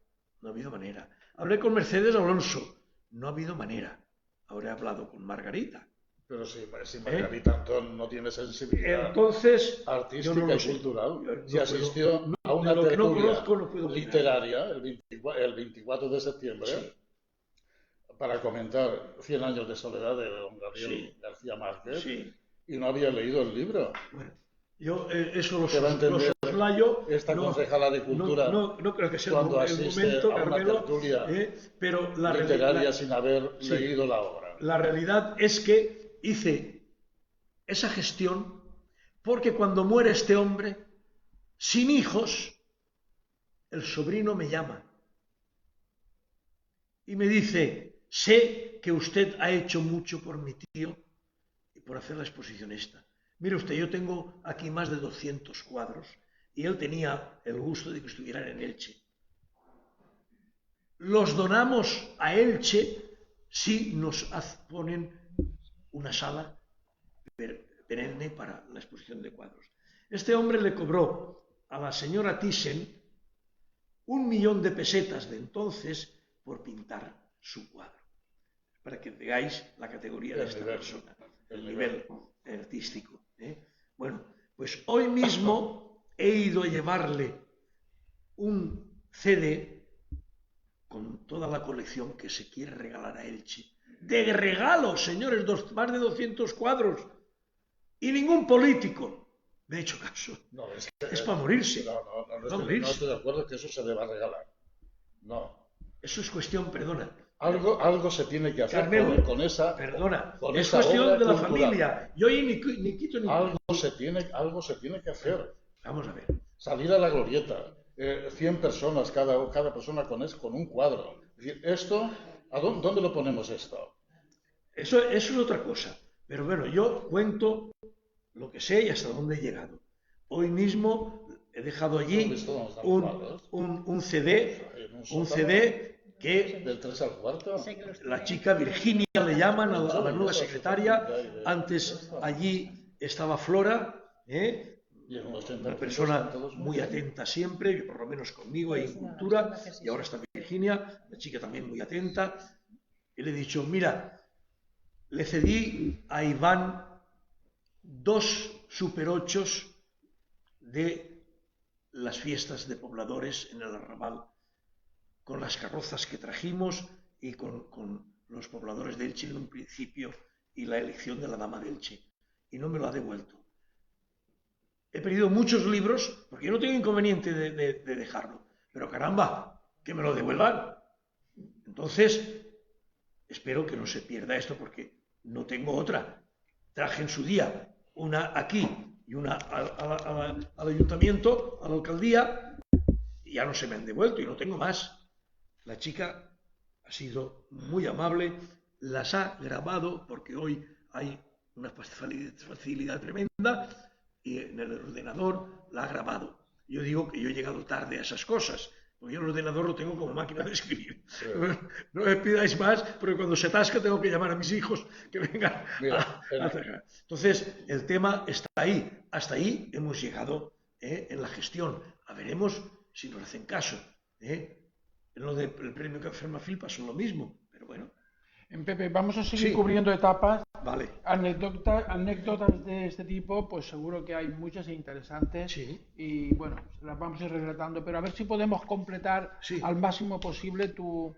No ha habido manera. Hablé con Mercedes Alonso. No ha habido manera. Ahora he hablado con Margarita. Pero si Margarita Antón no tiene sensibilidad artística y cultural, si asistió a una tertulia literaria el 24 de septiembre para comentar 100 años de soledad de don Gabriel García Márquez y no había leído el libro. Bueno, yo eso lo soslayo. Esta concejala de Cultura no creo que sea cuando el momento, a una Carmelo, tertulia pero literaria sin haber leído la obra. La realidad es que hice esa gestión porque cuando muere este hombre, sin hijos, el sobrino me llama y me dice: sé que usted ha hecho mucho por mi tío y por hacer la exposición esta. Mire usted, yo tengo aquí más de 200 cuadros y él tenía el gusto de que estuvieran en Elche. Los donamos a Elche si nos ponen una sala perenne para la exposición de cuadros. Este hombre le cobró a la señora Thyssen 1.000.000 de pesetas de entonces por pintar su cuadro. Para que veáis la categoría de esta persona, el nivel artístico. Bueno, pues hoy mismo he ido a llevarle un CD con toda la colección que se quiere regalar a Elche. De regalo, señores, más de 200 cuadros. Y ningún político me ha hecho caso. No, es para morirse. No estoy de acuerdo que eso se deba regalar. No. Eso es cuestión, perdona. Algo se tiene que hacer Carmelo, con esa. Perdona, con es esa cuestión de la cultural. familia. Yo ahí ni quito ni... Algo se tiene que hacer. Vamos a ver. Salir a la glorieta. 100 personas, cada persona con un cuadro. Es decir, esto, ¿dónde lo ponemos esto? Eso es otra cosa. Pero bueno, yo cuento lo que sé y hasta dónde he llegado. Hoy mismo he dejado allí un CD que del 3 al 4. la chica Virginia le llaman a la nueva secretaria. Antes allí estaba Flora, una persona muy atenta siempre, por lo menos conmigo ahí en cultura, y ahora está Virginia, la chica también muy atenta. Y le he dicho, mira, le cedí a Iván 2 Super 8 de las fiestas de pobladores en el Arrabal, con las carrozas que trajimos y con los pobladores de Elche en un principio y la elección de la dama de Elche. Y no me lo ha devuelto. He perdido muchos libros, porque yo no tengo inconveniente de dejarlo. Pero caramba, que me lo devuelvan. Entonces, espero que no se pierda esto, porque no tengo otra. Traje en su día una aquí y una al ayuntamiento, a la alcaldía, y ya no se me han devuelto y no tengo más. La chica ha sido muy amable, las ha grabado, porque hoy hay una facilidad tremenda, y en el ordenador la ha grabado. Yo digo que yo he llegado tarde a esas cosas, porque yo el ordenador lo tengo como máquina de escribir. Sí. No me pidáis más, porque cuando se atasca tengo que llamar a mis hijos que vengan a trabajar. Entonces, el tema está ahí. Hasta ahí hemos llegado en la gestión. A veremos si nos hacen caso. En lo del premio Fermafil pasó lo mismo, pero bueno. En Pepe, vamos a seguir cubriendo etapas. Vale. Anécdotas de este tipo, pues seguro que hay muchas e interesantes. Sí. Y bueno, las vamos a ir relatando, pero a ver si podemos completar al máximo posible tu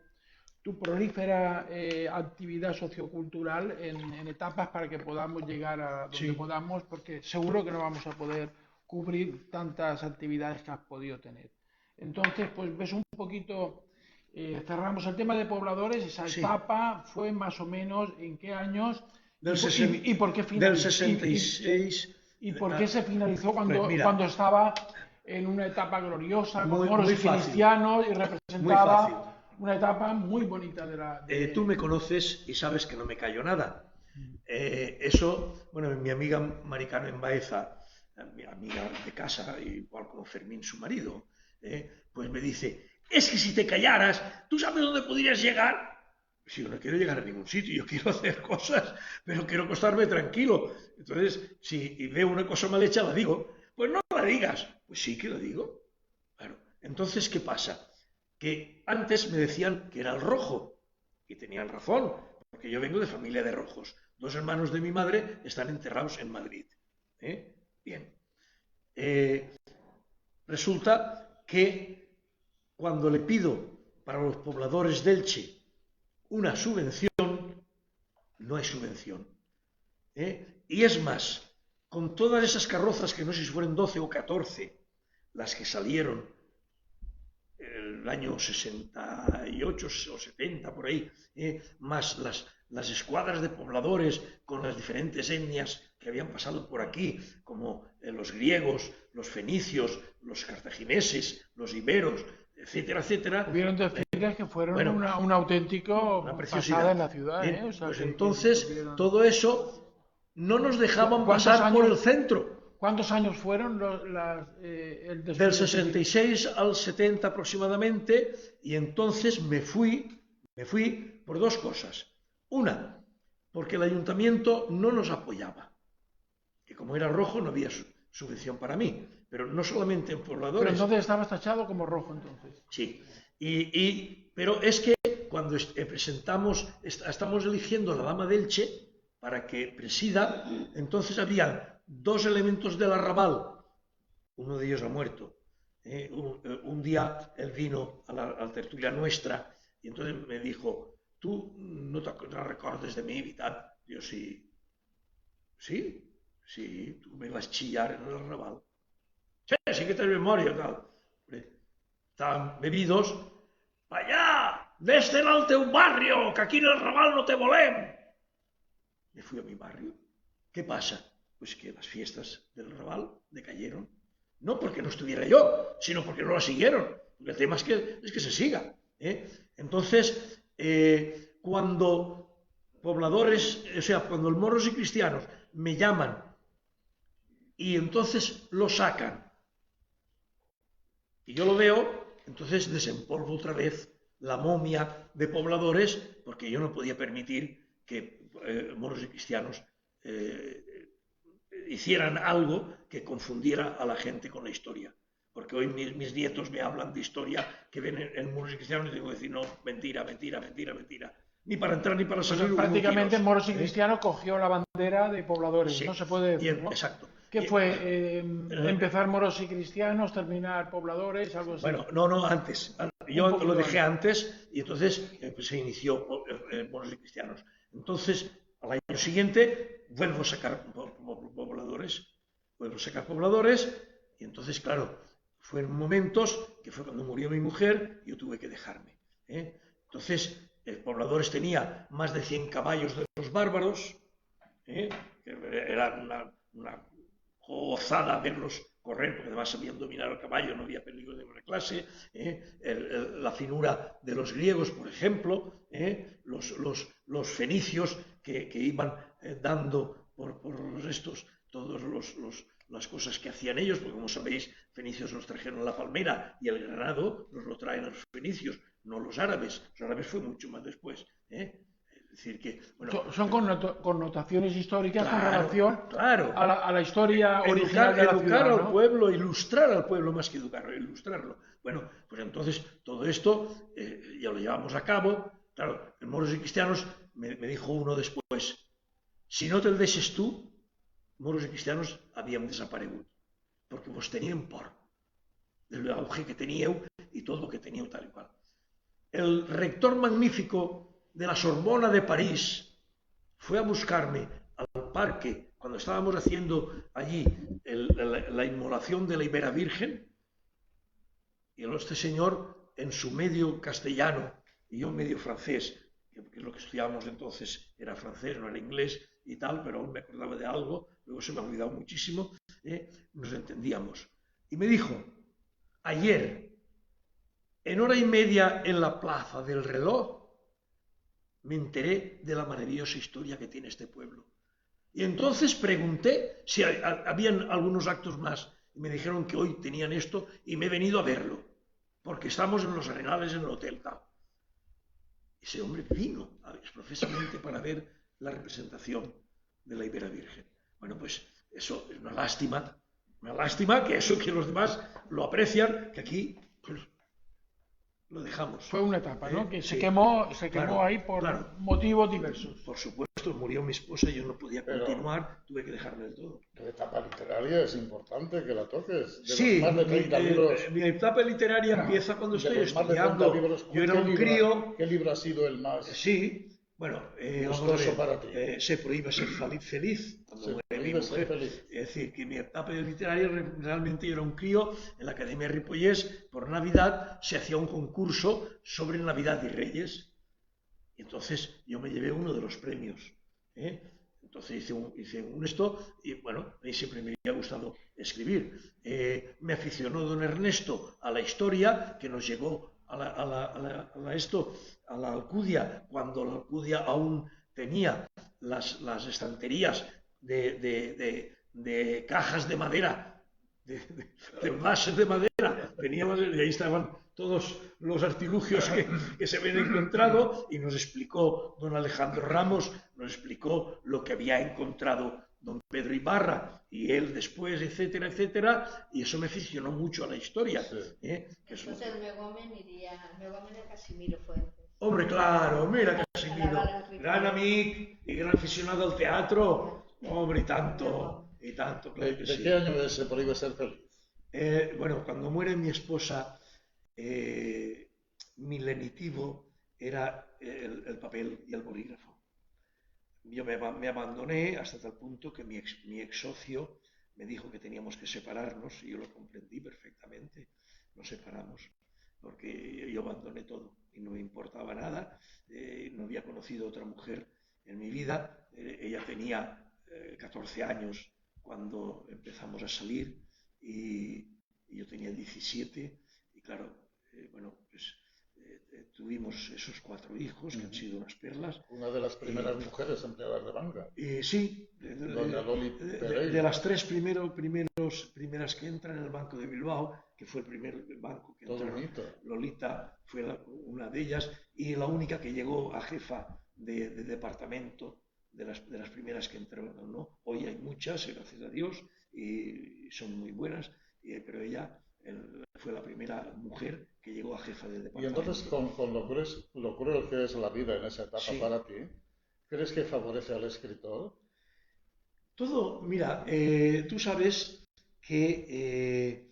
prolífera actividad sociocultural en etapas para que podamos llegar a donde podamos, porque seguro que no vamos a poder cubrir tantas actividades que has podido tener. Entonces, pues ves un poquito... cerramos el tema de pobladores. Esa etapa fue más o menos en qué años y por qué finalizó. Del 66. ¿Y por qué se finalizó cuando estaba en una etapa gloriosa, con moros y cristianos, y representaba una etapa muy bonita de la... Tú me conoces y sabes que no me callo nada. Eso, bueno, mi amiga Maricano en Baeza, mi amiga de casa, igual como Fermín, su marido, pues me dice... Es que si te callaras, ¿tú sabes dónde podrías llegar? Si yo no quiero llegar a ningún sitio, yo quiero hacer cosas, pero quiero acostarme tranquilo. Entonces, si veo una cosa mal hecha, la digo. Pues no la digas. Pues sí que la digo. Claro. Entonces, ¿qué pasa? Que antes me decían que era el rojo. Y tenían razón, porque yo vengo de familia de rojos. 2 hermanos de mi madre están enterrados en Madrid. Bien. Resulta que... Cuando le pido para los pobladores de Elche una subvención, no hay subvención. Y es más, con todas esas carrozas, que no sé si fueron 12 o 14, las que salieron el año 68 o 70, por ahí, más las escuadras de pobladores con las diferentes etnias que habían pasado por aquí, como los griegos, los fenicios, los cartagineses, los iberos, etcétera, etcétera. Hubieron desfiles que fueron un auténtico pasada en la ciudad. O sea, pues entonces, todo eso no nos dejaban pasar por el centro. ¿Cuántos años fueron el desfile? Del 66 al 70 aproximadamente, y entonces me fui por 2 cosas. Una, porque el ayuntamiento no nos apoyaba, que como era rojo no había subvención para mí. Pero no solamente en pobladores. Pero entonces estabas tachado como rojo, entonces. Sí. Pero es que cuando estamos eligiendo a la dama de Elche para que presida, entonces había 2 elementos del Arrabal. Uno de ellos ha muerto. Un día él vino a la tertulia nuestra y entonces me dijo, ¿tú no te recordes de mí y tal? Yo sí. Sí, tú me vas a chillar en el Arrabal. Sí que tengo memoria, tal. Estaban bebidos. ¡Para allá! «Ves-te'n al teu barrio, que aquí en el Raval no te volem». Me fui a mi barrio. ¿Qué pasa? Pues que las fiestas del Raval decayeron. No porque no estuviera yo, sino porque no la siguieron. Porque el tema es que se siga. Entonces, cuando pobladores, o sea, cuando los moros y cristianos me llaman y entonces lo sacan y yo lo veo, entonces desempolvo otra vez la momia de pobladores, porque yo no podía permitir que moros y cristianos hicieran algo que confundiera a la gente con la historia. Porque hoy mis nietos me hablan de historia que ven en moros y cristianos y tengo que decir, no, mentira, mentira, mentira, mentira. Ni para entrar ni para salir. Pues prácticamente moros y cristianos cogió la bandera de pobladores, sí, no se puede decir, ¿no? Exacto. ¿Qué fue? ¿Empezar moros y cristianos, terminar pobladores, algo así? Bueno, no, antes. Yo lo dejé antes y entonces pues, se inició moros y cristianos. Entonces, al año siguiente, vuelvo a sacar pobladores. Y entonces, claro, fue en momentos que fue cuando murió mi mujer y yo tuve que dejarme. Entonces, pobladores tenía más de 100 caballos de los bárbaros, que era una gozada verlos correr, porque además sabían dominar el caballo, no había peligro de ninguna clase, la finura de los griegos, por ejemplo, los fenicios que iban dando por estos todas las cosas que hacían ellos, porque como sabéis, fenicios nos trajeron la palmera y el granado nos lo traen los fenicios, no los árabes fue mucho más después. Es decir que, bueno, son connotaciones históricas, claro, con relación, claro, a la historia original de la ciudad, educar ¿no? al pueblo, ilustrar al pueblo más que educarlo, ilustrarlo. Bueno, pues entonces todo esto ya lo llevamos a cabo. Claro, en moros y cristianos me dijo uno después, si no te'l deixes tú, moros y cristianos habían desaparegut, porque vos tenían por del auge que teníeu y todo lo que teníeu tal y cual. El rector magnífico de la Sorbona de París fue a buscarme al parque cuando estábamos haciendo allí la inmolación de la Ibera Virgen, y este señor en su medio castellano y yo medio francés, que es lo que estudiábamos entonces, era francés, no era inglés y tal, pero aún me acordaba de algo, luego se me ha olvidado muchísimo, nos entendíamos. Y me dijo, ayer, en hora y media en la plaza del reloj, me enteré de la maravillosa historia que tiene este pueblo. Y entonces pregunté si habían algunos actos más. Y me dijeron que hoy tenían esto y me he venido a verlo, porque estamos en los Arenales en el hotel tal. Ese hombre vino expresamente para ver la representación de la Ibera Virgen. Bueno, pues eso es una lástima que eso que los demás lo aprecian, que aquí pues, lo dejamos. Fue una etapa, ¿no? Que se quemó claro, ahí por motivos diversos. Por supuesto, murió mi esposa y yo no podía continuar, tuve que dejarme del todo. La etapa literaria es importante que la toques. Sí, más de 30 libros, mi etapa literaria empieza cuando estoy estudiando. Yo era un crío. ¿Qué libro ha sido el más? Sí. Bueno, para ti? Se prohíbe ser feliz cuando muere mi mujer. Es decir, que mi etapa literaria realmente yo era un crío en la Academia Ripollés. Por Navidad se hacía un concurso sobre Navidad y Reyes. Y entonces yo me llevé uno de los premios. Entonces hice un esto y bueno, a mí siempre me había gustado escribir. Me aficionó don Ernesto a la historia, que nos llegó a la Alcudia, cuando la Alcudia aún tenía las estanterías de cajas de madera, de envases de madera, teníamos, y ahí estaban todos los artilugios que se habían encontrado, y nos explicó don Alejandro Ramos, nos explicó lo que había encontrado don Pedro Ibarra y él después, etcétera, etcétera, y eso me aficionó mucho a la historia. Sí. Entonces el Megomen de Casimiro Fuentes. Hombre, claro, mira Casimiro, gran amigo y gran aficionado al teatro, hombre, y tanto, claro que ¿De sí. qué año se prohíbe ser feliz? Bueno, cuando muere mi esposa, mi lenitivo era el papel y el bolígrafo. Yo me abandoné hasta tal punto que mi ex socio me dijo que teníamos que separarnos y yo lo comprendí perfectamente. Nos separamos. porque yo abandoné todo y no me importaba nada. No había conocido otra mujer en mi vida. Ella tenía 14 años cuando empezamos a salir y yo tenía 17 y claro, bueno, pues tuvimos esos 4 hijos que han sido unas perlas. Una de las primeras mujeres empleadas de banca. Sí, Doña Loli Pereira. De las 3 primeras que entran en el Banco de Bilbao, que fue el primer banco que entró. Lolita fue una de ellas y la única que llegó a jefa de departamento de las primeras que entraron, ¿no? Hoy hay muchas, gracias a Dios, y son muy buenas, pero ella fue la primera mujer que llegó a jefa de departamento. Y entonces, con lo cruel que es la vida en esa etapa para ti, ¿crees que favorece al escritor? Todo, mira, tú sabes que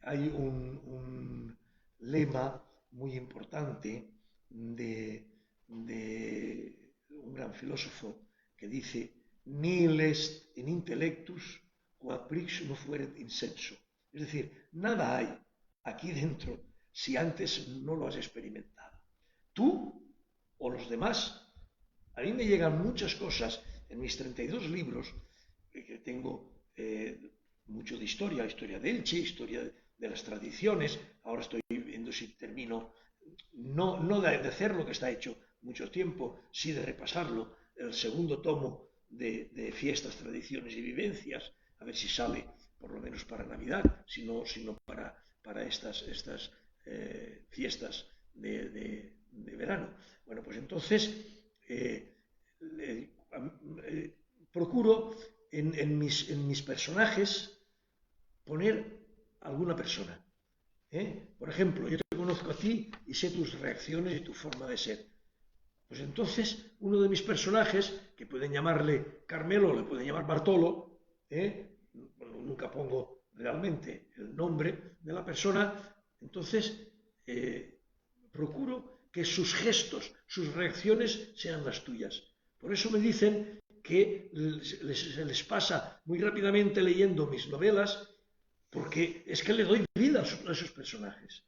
hay un lema muy importante de un gran filósofo que dice: nihil est in intellectus quod prix no fueret in sensu. Es decir, nada hay aquí dentro si antes no lo has experimentado. Tú o los demás. A mí me llegan muchas cosas en mis 32 libros, que tengo mucho de historia de Elche, historia de las tradiciones. Ahora estoy viendo si termino, no de hacerlo, que está hecho mucho tiempo, sí de repasarlo, el segundo tomo de fiestas, tradiciones y vivencias, a ver si sale por lo menos para Navidad, sino para estas fiestas de verano. Bueno, pues entonces procuro en mis personajes poner alguna persona. Por ejemplo, yo te conozco a ti y sé tus reacciones y tu forma de ser. Pues entonces, uno de mis personajes, que pueden llamarle Carmelo, le pueden llamar Bartolo, bueno, nunca pongo realmente el nombre de la persona, entonces procuro que sus gestos, sus reacciones sean las tuyas. Por eso me dicen que se les pasa muy rápidamente leyendo mis novelas, porque es que le doy vida a esos personajes.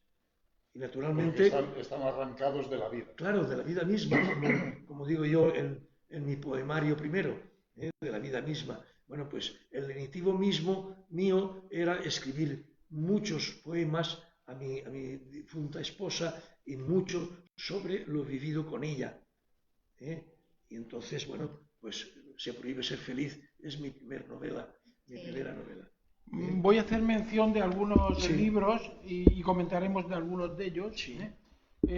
Y naturalmente... Están arrancados de la vida. Claro, de la vida misma, como digo yo en mi poemario primero, de la vida misma. Bueno, pues el lenitivo mismo mío era escribir muchos poemas a mi difunta esposa y mucho sobre lo vivido con ella. Y entonces, bueno, pues Se prohíbe ser feliz es mi primera novela. Voy a hacer mención de algunos libros y comentaremos de algunos de ellos. Sí.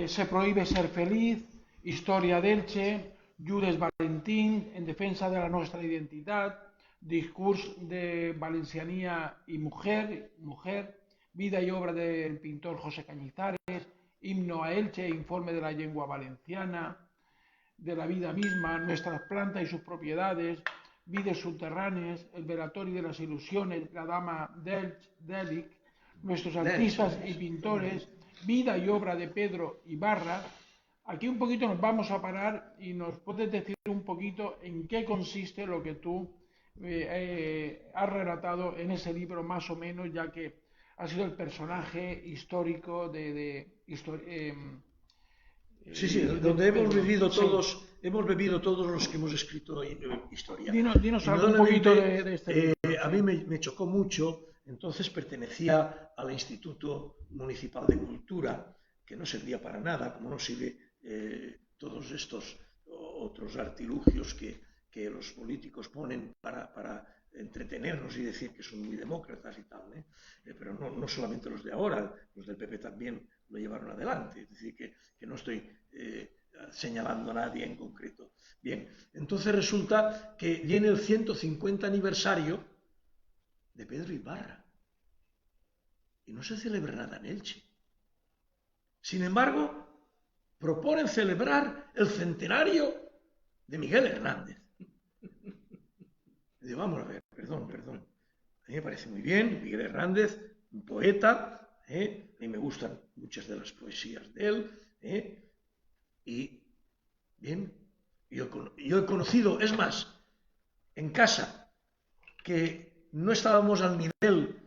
Se prohíbe ser feliz, Historia de Elche, Judes Valentín, En defensa de la nuestra identidad, Discurs de Valencianía y Mujer, Vida y obra del pintor José Cañizares, Himno a Elche, Informe de la lengua valenciana, de la vida misma, Nuestras plantas y sus propiedades, Vides subterráneas, El velatorio de las ilusiones, La dama d'Elic, Nuestros artistas y pintores, Vida y obra de Pedro Ibarra. Aquí un poquito nos vamos a parar y nos puedes decir un poquito en qué consiste lo que tú has relatado en ese libro, más o menos, ya que ha sido el personaje histórico Sí, donde hemos vivido todos los que hemos escrito historia. Dinos algo un poquito de este libro. A mí me chocó mucho, entonces pertenecía al Instituto Municipal de Cultura, que no servía para nada, como no sirve todos estos otros artilugios que los políticos ponen para entretenernos y decir que son muy demócratas y tal, pero no solamente los de ahora, los del PP también lo llevaron adelante, es decir, que no estoy señalando a nadie en concreto. Bien, entonces resulta que viene el 150 aniversario de Pedro Ibarra y no se celebra nada en Elche. Sin embargo, proponen celebrar el centenario de Miguel Hernández. Y digo, vamos a ver, perdón. A mí me parece muy bien, Miguel Hernández, un poeta, a mí me gustan muchas de las poesías de él, y bien, yo he conocido, es más, en casa, que no estábamos al nivel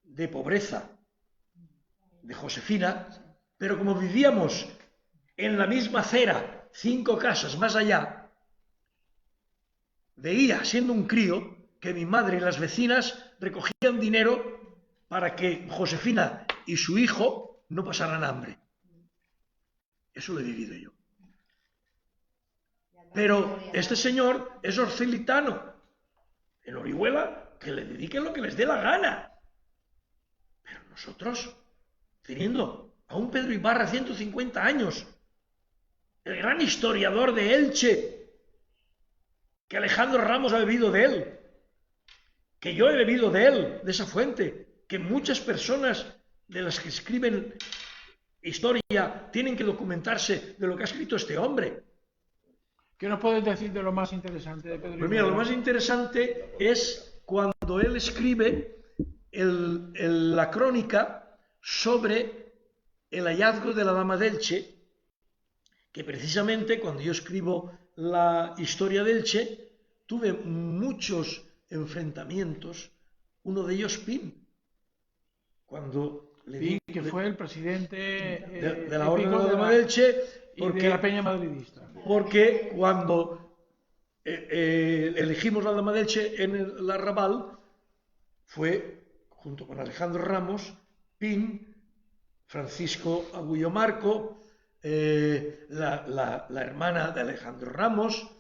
de pobreza de Josefina, pero como vivíamos en la misma acera, 5 casas más allá, veía, siendo un crío, que mi madre y las vecinas recogían dinero para que Josefina y su hijo no pasaran hambre. Eso lo he vivido yo. Pero este señor es orcelitano. En Orihuela, que le dediquen lo que les dé la gana. Pero nosotros, teniendo a un Pedro Ibarra, 150 años, el gran historiador de Elche, que Alejandro Ramos ha bebido de él, que yo he bebido de él, de esa fuente, que muchas personas de las que escriben historia tienen que documentarse de lo que ha escrito este hombre. ¿Qué nos puedes decir de lo más interesante de Pedro Ibarra? Pues mira, lo más interesante es cuando él escribe la crónica sobre el hallazgo de la Dama de Elche, que precisamente cuando yo escribo la historia de Elche, tuve muchos enfrentamientos, uno de ellos Pin, cuando Pin, que fue el presidente de la Orden de la Dama de Elche, porque, y de la Peña Madridista. Porque cuando elegimos la Dama de Elche en el Arrabal, fue, junto con Alejandro Ramos, Pin, Francisco Agullo Marco, la hermana de Alejandro Ramos,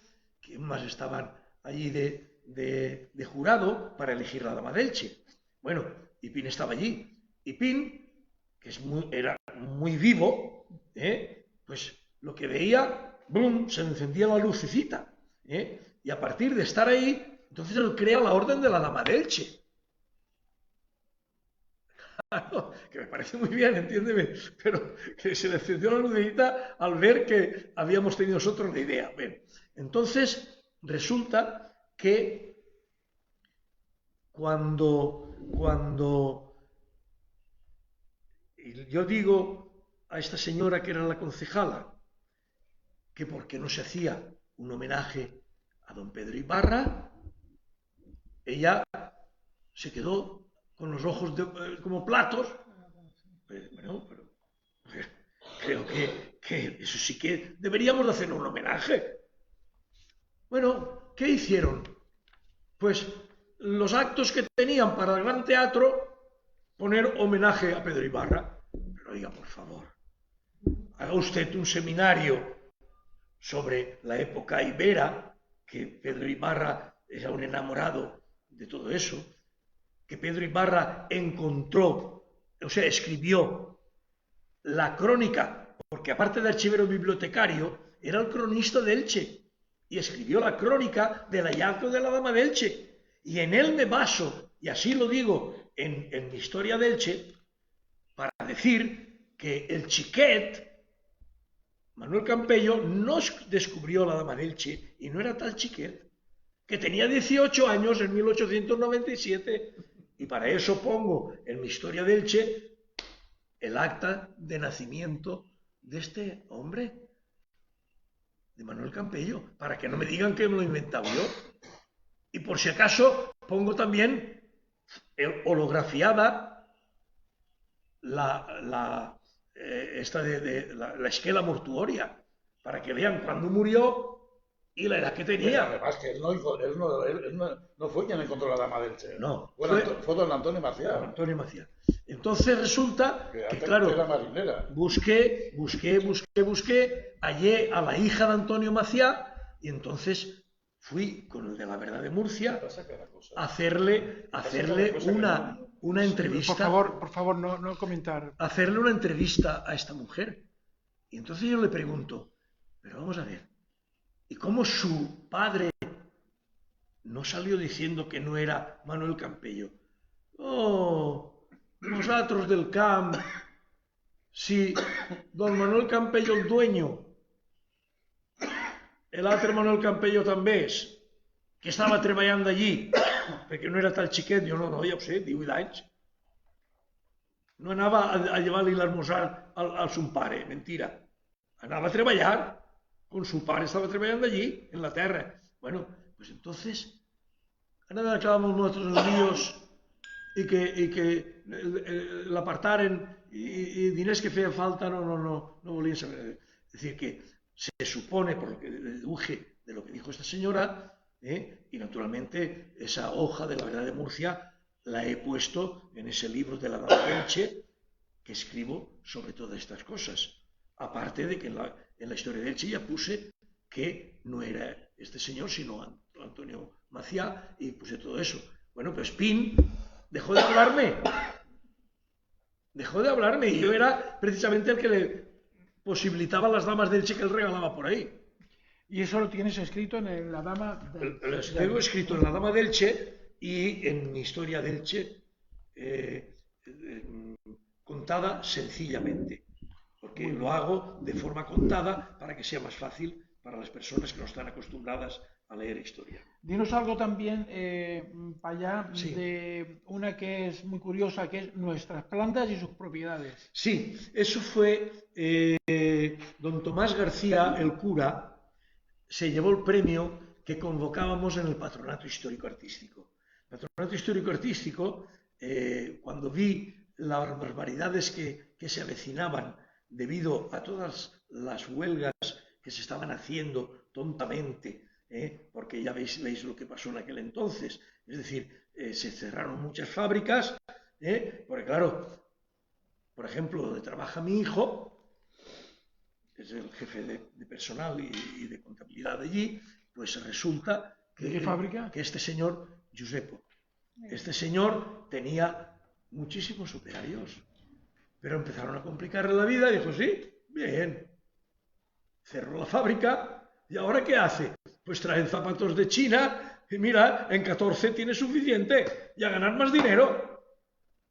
que más estaban allí de jurado para elegir la Dama de Elche. Bueno, y Pin estaba allí. Y Pin, que era muy vivo, pues lo que veía, ¡bum!, se encendía la lucecita. Y a partir de estar ahí, entonces él crea la Orden de la Dama de Elche. Que me parece muy bien, entiéndeme, pero que se le encendió la lucecita al ver que habíamos tenido nosotros la idea. Bien, entonces resulta que cuando yo digo a esta señora que era la concejala que por qué no se hacía un homenaje a don Pedro Ibarra, ella se quedó con los ojos como platos. Bueno, pero creo que eso sí que deberíamos de hacer un homenaje. Bueno, ¿qué hicieron? Pues los actos que tenían para el Gran Teatro, poner homenaje a Pedro Ibarra. Pero oiga, por favor, haga usted un seminario sobre la época ibera, que Pedro Ibarra era un enamorado de todo eso, que Pedro Ibarra escribió la crónica, porque aparte de archivero bibliotecario, era el cronista de Elche, y escribió la crónica del hallazgo de la Dama de Elche. Y en él me baso, y así lo digo en mi historia de Elche, para decir que el Chiquet, Manuel Campello, no descubrió la Dama de Elche, y no era tal Chiquet, que tenía 18 años en 1897, y para eso pongo en mi historia de Elche el acta de nacimiento de este hombre, de Manuel Campello, para que no me digan que me lo he inventado yo. Y por si acaso pongo también holografiada la esquela mortuoria, para que vean cuándo murió y la edad que tenía. Además que él no fue quien encontró la Dama de Elche. No. Fue don Antonio Maciá. Don Antonio Maciá. Entonces resulta que claro, era marinera. busqué, hallé a la hija de Antonio Maciá, y entonces fui con el de La Verdad de Murcia a hacerle una entrevista. Por favor, no comentar. Hacerle una entrevista a esta mujer. Y entonces yo le pregunto, pero vamos a ver, ¿y cómo su padre no salió diciendo que no era Manuel Campello? Oh, nosaltres del camp, si don Manuel Campello el dueño, l'altre Manuel Campello també és, que estava treballant allí, perquè no era tal xiquet, jo no, ja ho sé, 18 anys, no anava a llevar-li l'esmorzar al son pare, mentira, anava a treballar, con su padre estaba trabajando allí, en la tierra. Bueno, pues entonces, nada, acabamos nosotros los líos y que l'apartaren y diners que feien falta no volían saber. Es decir, que se supone, por lo que deduje de lo que dijo esta señora, y naturalmente esa hoja de la verdad de Murcia la he puesto en ese libro de la Dama de Elche que escribo sobre todas estas cosas. Aparte de que en la historia de Elche ya puse que no era este señor, sino Antonio Maciá, y puse todo eso. Bueno, pues Pin dejó de hablarme, y yo era precisamente el que le posibilitaba a las damas de Elche que él regalaba por ahí. ¿Y eso lo tienes escrito en La Dama de Elche? Lo tengo escrito en La Dama de Elche y en mi historia de Elche, contada sencillamente, porque lo hago de forma contada para que sea más fácil para las personas que no están acostumbradas a leer historia. Dinos algo también, Payá, sí, de una que es muy curiosa, que es nuestras plantas y sus propiedades. Sí, eso fue don Tomás García, el cura, se llevó el premio que convocábamos en el Patronato Histórico-Artístico. El Patronato Histórico-Artístico, cuando vi las barbaridades que se avecinaban debido a todas las huelgas que se estaban haciendo tontamente, porque ya veis lo que pasó en aquel entonces, es decir, se cerraron muchas fábricas, porque claro, por ejemplo, donde trabaja mi hijo, que es el jefe de personal y de contabilidad allí, pues resulta que, ¿de qué fábrica? Que este señor, Giuseppo, este señor tenía muchísimos operarios, pero empezaron a complicarle la vida y dijo, sí, bien, cerró la fábrica y ¿ahora qué hace? Pues traen zapatos de China y mira, en 14 tiene suficiente y a ganar más dinero.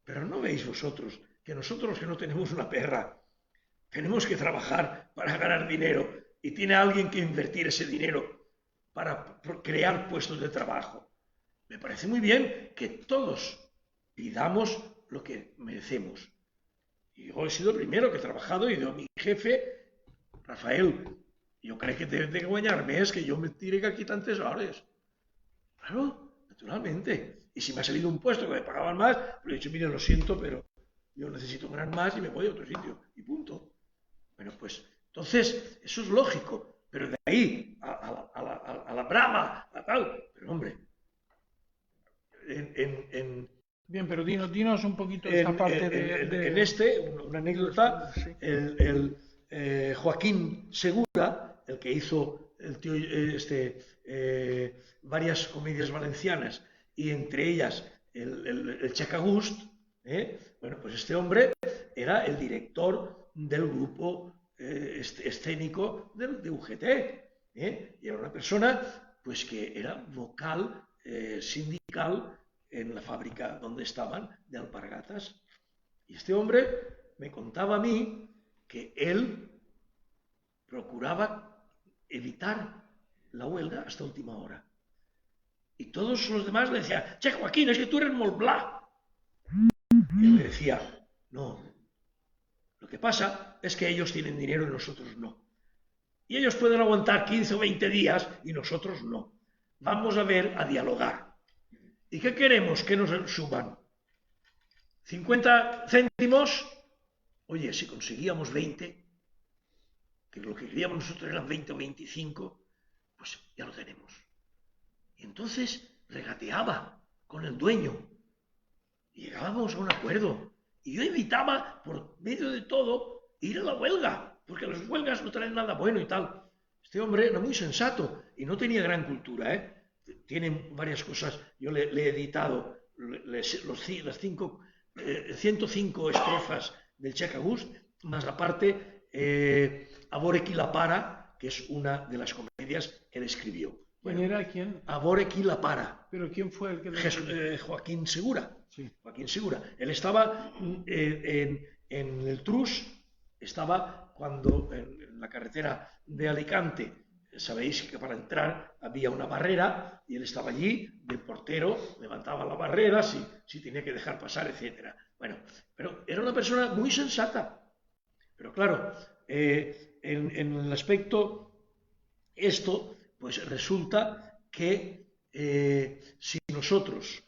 Pero no veis vosotros que nosotros que no tenemos una perra, tenemos que trabajar para ganar dinero y tiene alguien que invertir ese dinero para crear puestos de trabajo. Me parece muy bien que todos pidamos lo que merecemos. Y yo he sido el primero que he trabajado y a mi jefe, Rafael, jo crec que té de guanyar més que yo me tire aquí tantas horas. Claro, naturalmente. Y si me ha salido un puesto que me pagaban más, pues he dicho, mire, lo siento, pero yo necesito ganar más y me voy a otro sitio. Y punto. Bueno, pues, entonces, eso es lógico. Pero de ahí a la brama, a tal. Pero, hombre, Bien, pero dinos un poquito esta parte de... una anécdota, sí. Joaquín Segura, el que hizo el tío, varias comedias valencianas, y entre ellas el Chacagust, bueno, pues este hombre era el director del grupo escénico de UGT, y era una persona pues que era vocal sindical en la fábrica donde estaban de alpargatas. Y este hombre me contaba a mí que él procuraba evitar la huelga hasta última hora. Y todos los demás le decían, che, Joaquín, es que tú eres molt bla. Y él le decía, no, lo que pasa es que ellos tienen dinero y nosotros no. Y ellos pueden aguantar 15 o 20 días y nosotros no. Vamos a ver, a dialogar. ¿Y qué queremos que nos suban? ¿50 céntimos? Oye, si conseguíamos 20, que lo que queríamos nosotros eran 20 o 25, pues ya lo tenemos. Y entonces regateaba con el dueño. Y llegábamos a un acuerdo. Y yo evitaba, por medio de todo, ir a la huelga, porque las huelgas no traen nada bueno y tal. Este hombre era muy sensato y no tenía gran cultura, Tiene varias cosas. Yo le he editado las 105 estrofas del Chacagust, más aparte Avore chi la para, que es una de las comedias que él escribió. Bueno, ¿quién era? ¿Quién? Avore chi la para. ¿Pero quién fue el que lo escribió? Joaquín Segura. Sí. Joaquín Segura. Él estaba en el Trus, estaba cuando en la carretera de Alicante, sabéis que para entrar había una barrera y él estaba allí, de portero, levantaba la barrera, si tenía que dejar pasar, etc. Bueno, pero era una persona muy sensata. Pero claro, en el aspecto esto, pues resulta que si nosotros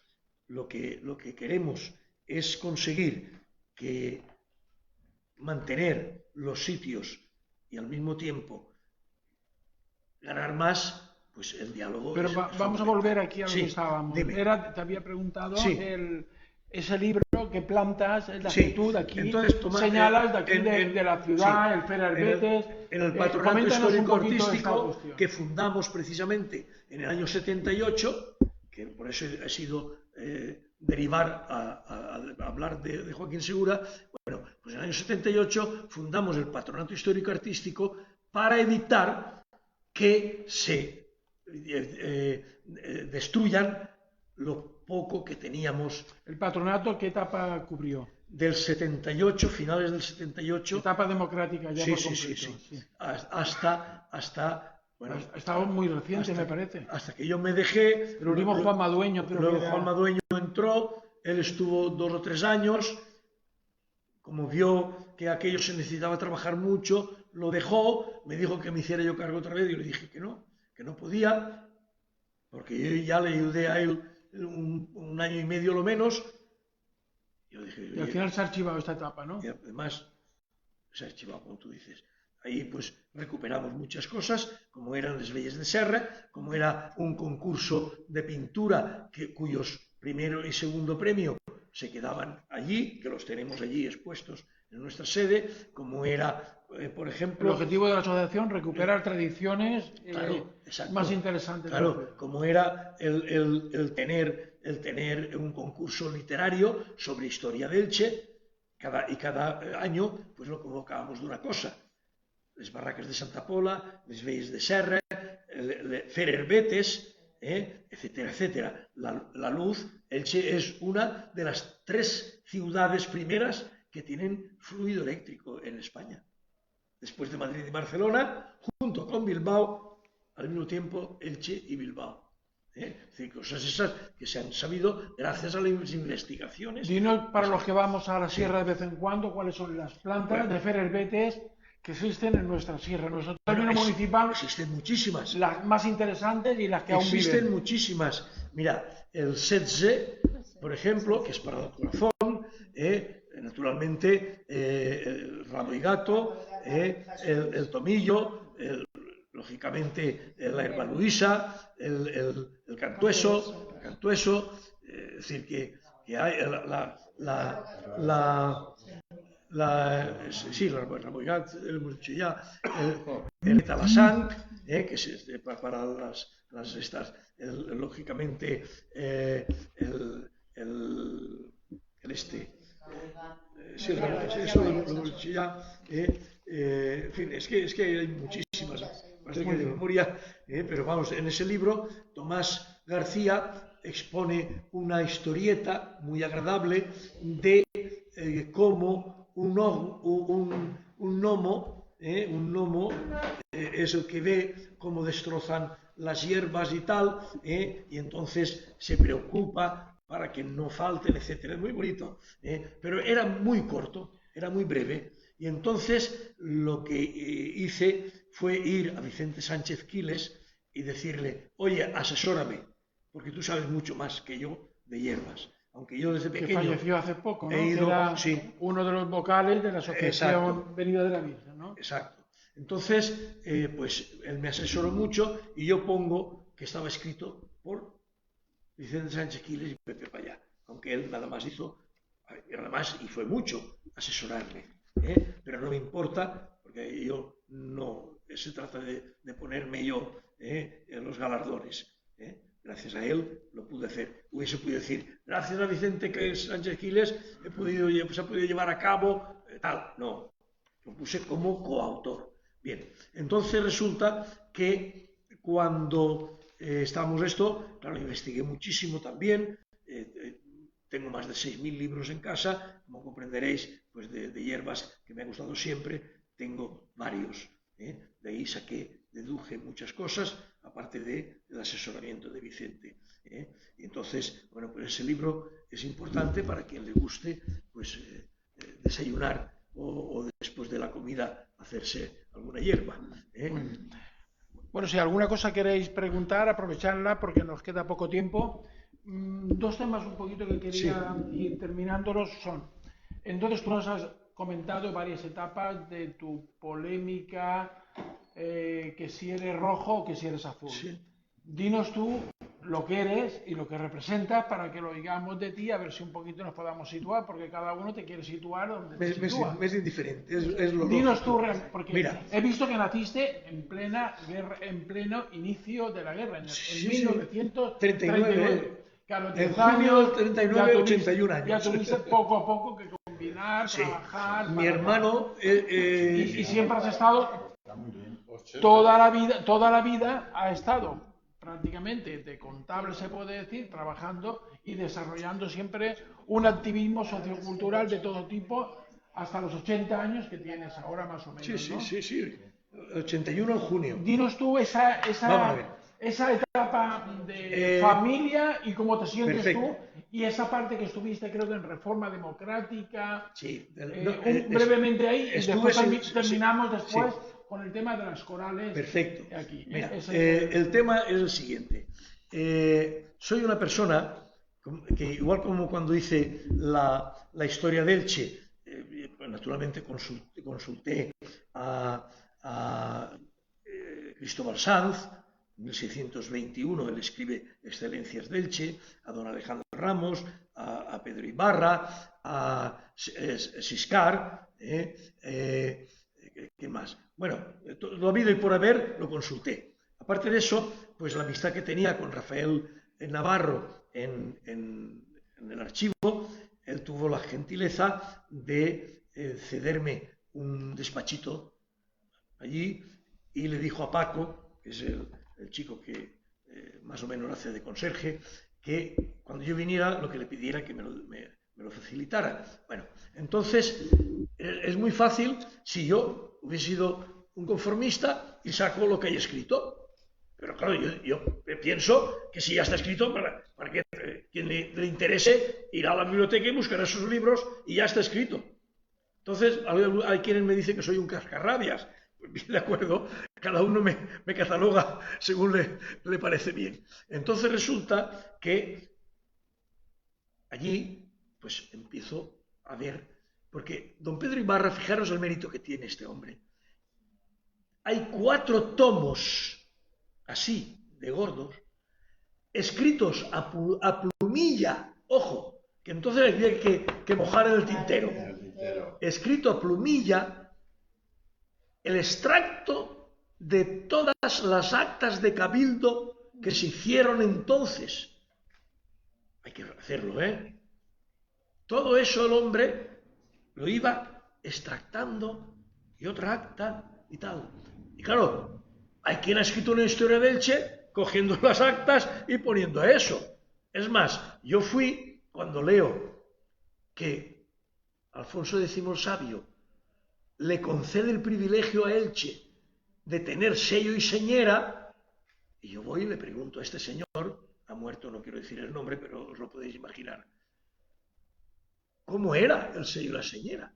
lo que queremos es conseguir que mantener los sitios y al mismo tiempo ganar más, pues el diálogo. Pero vamos a volver aquí a lo que estábamos. Te había preguntado ese libro que plantas, es la actitud aquí, entonces, señalas de aquí de la ciudad, el Ferer Betes. En el Patronato Histórico-Artístico que fundamos precisamente en el año 78, que por eso ha sido derivar a hablar de Joaquín Segura. Bueno, pues en el año 78 fundamos el Patronato Histórico-Artístico para evitar que se destruyan lo poco que teníamos. ¿El patronato qué etapa cubrió? Del 78, finales del 78. Etapa democrática ya por completo. Sí. Hasta bueno, estaba muy reciente, me parece. Hasta que yo me dejé. Pero luego Juan Madueño. Luego Juan Madueño entró, él estuvo 2 o 3 años. Como vio que aquello se necesitaba trabajar mucho, lo dejó, me dijo que me hiciera yo cargo otra vez. Yo le dije que no podía, porque yo ya le ayudé a él un año y medio lo menos. Yo dije, y al final se ha archivado esta etapa, ¿no? Y además se ha archivado, como tú dices. Ahí pues recuperamos muchas cosas, como eran las leyes de Serra, como era un concurso de pintura cuyos primero y segundo premio se quedaban allí, que los tenemos allí expuestos en nuestra sede, como era, por ejemplo... El objetivo de la asociación, recuperar tradiciones más interesantes. Claro, como era el tener un concurso literario sobre historia de Elche, cada año pues lo convocábamos de una cosa. Les barracas de Santa Pola, les Velles de Serra, Ferer Betes, etcétera, etcétera. La Luz, Elche es una de las 3 ciudades primeras que tienen fluido eléctrico en España. Después de Madrid y Barcelona, junto con Bilbao, al mismo tiempo Elche y Bilbao. Es decir, cosas esas que se han sabido gracias a las investigaciones. Dinos, para los que vamos a la sierra de vez en cuando, cuáles son las plantas de Ferer Betes que existen en nuestra sierra, en nuestro término municipal. Existen muchísimas. Las más interesantes y las que aún viven. Existen muchísimas. Mira, el setze, por ejemplo, que es para el corazón, naturalmente el rabo y gato, el tomillo, lógicamente la herba Luisa, el cantueso, es decir, que hay la raboigat, hemos dicho ya, el talasang, que es para las estas, lógicamente eso lo hemos dicho ya, en fin, es que hay muchísimas, parece que de memoria, pero vamos, en ese libro Tomás García expone una historieta muy agradable de cómo un gnomo es el que ve cómo destrozan las hierbas y tal, y entonces se preocupa para que no falten, etcétera. Es muy bonito, pero era muy corto, era muy breve, y entonces lo que hice fue ir a Vicente Sánchez Quiles y decirle, oye, asesórame, porque tú sabes mucho más que yo de hierbas. Aunque yo desde pequeño... Que falleció hace poco, ¿no? Era uno de los vocales de la asociación Venida de la Virgen, ¿no? Exacto. Entonces, pues él me asesoró mucho y yo pongo que estaba escrito por Vicente Sánchez Quiles y Pepe Payá, aunque él nada más hizo, y fue mucho, asesorarme. Pero no me importa, porque yo no se trata de ponerme yo en los galardones. Gracias a él lo pude hacer. Hubiese podido decir, gracias a Vicente Sánchez Quiles se ha podido llevar a cabo tal. No, lo puse como coautor. Bien, entonces resulta que cuando estábamos esto, claro, investigué muchísimo también. Tengo más de 6.000 libros en casa, como comprenderéis, pues de hierbas que me han gustado siempre, tengo varios. De ahí deduje muchas cosas, aparte del asesoramiento de Vicente. Y entonces, bueno, pues ese libro es importante para quien le guste, pues desayunar o después de la comida hacerse alguna hierba. Bueno, si alguna cosa queréis preguntar, aprovechadla porque nos queda poco tiempo. 2 temas un poquito que quería ir terminándolos son, entonces tú nos has comentado varias etapas de tu polémica, que si eres rojo o que si eres azul. Sí. Dinos tú lo que eres y lo que representas para que lo digamos de ti, a ver si un poquito nos podamos situar, porque cada uno te quiere situar donde te sitúa. Es indiferente, es lo Dinos lógico. tú, porque mira, he visto que naciste en plena guerra, en pleno inicio de la guerra, en 1939. Claro, en junio del 39, 81 años. Ya tuviste poco a poco que combinar, trabajar. Mi hermano... y siempre has estado... Toda la vida ha estado prácticamente de contable, se puede decir, trabajando y desarrollando siempre un activismo sociocultural de todo tipo hasta los 80 años que tienes ahora más o menos. Sí. 81 en junio. Dinos tú esa etapa de familia y cómo te sientes tú, y esa parte que estuviste, creo que en Reforma Democrática. Sí. Brevemente ahí, y después terminamos después con el tema de las corales. Perfecto. Aquí. Mira, el tema es el siguiente. Soy una persona que, igual como cuando hice la historia de Elche, naturalmente consulté a Cristóbal Sanz. En 1621 él escribe Excelencias de Elche, a don Alejandro Ramos, a Pedro Ibarra, a Siscar, ¿qué más? Bueno, lo habido y por haber lo consulté. Aparte de eso, pues la amistad que tenía con Rafael Navarro en el archivo, él tuvo la gentileza de cederme un despachito allí y le dijo a Paco, que es el chico que más o menos hace de conserje, que cuando yo viniera lo que le pidiera que me lo facilitara. Bueno, entonces es muy fácil si yo hubiese sido un conformista y saco lo que hay escrito. Pero claro, yo pienso que si ya está escrito, para que quien le interese irá a la biblioteca y buscará esos libros y ya está escrito. Entonces, hay quienes me dicen que soy un cascarrabias. Pues bien, de acuerdo, cada uno me cataloga según le parece bien. Entonces resulta que allí pues empiezo a ver, porque don Pedro Ibarra, fijaros el mérito que tiene este hombre. Hay 4 tomos así, de gordos, escritos a plumilla, ojo, que entonces había que mojar el tintero, escrito a plumilla, el extracto de todas las actas de cabildo que se hicieron entonces. Hay que hacerlo, ¿eh? Todo eso el hombre lo iba extractando, y otra acta y tal. Y claro, hay quien ha escrito una historia de Elche cogiendo las actas y poniendo eso. Es más, yo fui, cuando leo que Alfonso X el Sabio le concede el privilegio a Elche de tener sello y señera, y yo voy y le pregunto a este señor, ha muerto, no quiero decir el nombre, pero os lo podéis imaginar, ¿cómo era el sello y la señera?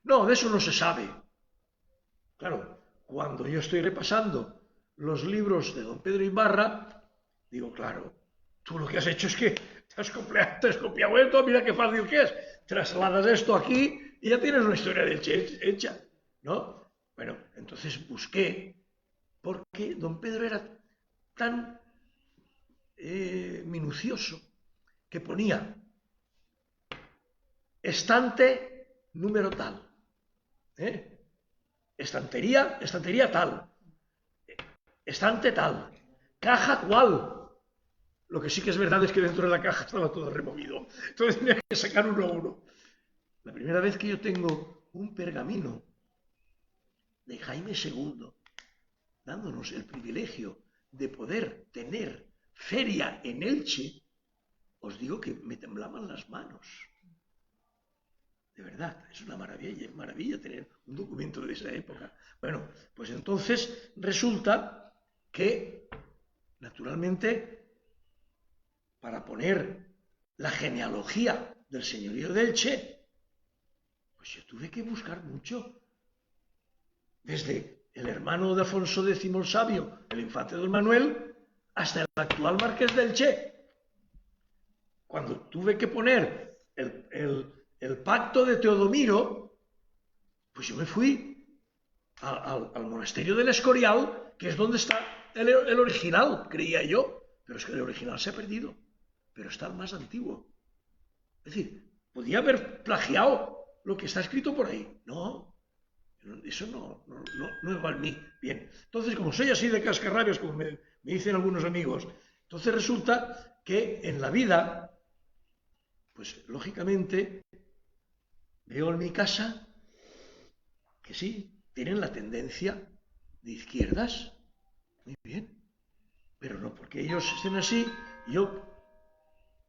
No, de eso no se sabe. Claro, cuando yo estoy repasando los libros de don Pedro Ibarra, digo, claro, tú lo que has hecho es que te has copiado esto, mira qué fácil que es, trasladas esto aquí y ya tienes una historia de Elche hecha, ¿no? Bueno, entonces busqué, porque don Pedro era tan minucioso que ponía estante número tal, estantería tal, estante tal, caja cual. Lo que sí que es verdad es que dentro de la caja estaba todo removido, entonces tenía que sacar uno a uno. La primera vez que yo tengo un pergamino de Jaime II dándonos el privilegio de poder tener feria en Elche, os digo que me temblaban las manos. De verdad, es una maravilla tener un documento de esa época. Bueno, pues entonces resulta que, naturalmente, para poner la genealogía del señorío de Elche, pues yo tuve que buscar mucho. Desde el hermano de Alfonso X el Sabio, el infante don Manuel, hasta el actual marqués de Elche. Cuando tuve que poner el pacto de Teodomiro, Pues yo me fui al monasterio del Escorial, que es donde está el original, creía yo. Pero es que el original se ha perdido, pero está el más antiguo. Es decir, podía haber plagiado lo que está escrito por ahí. No, eso no va en mí. Bien, entonces, como soy así de cascarrabias, como me dicen algunos amigos, entonces resulta que en la vida, pues lógicamente, veo en mi casa que sí, tienen la tendencia de izquierdas. Muy bien. Pero no porque ellos estén así, yo,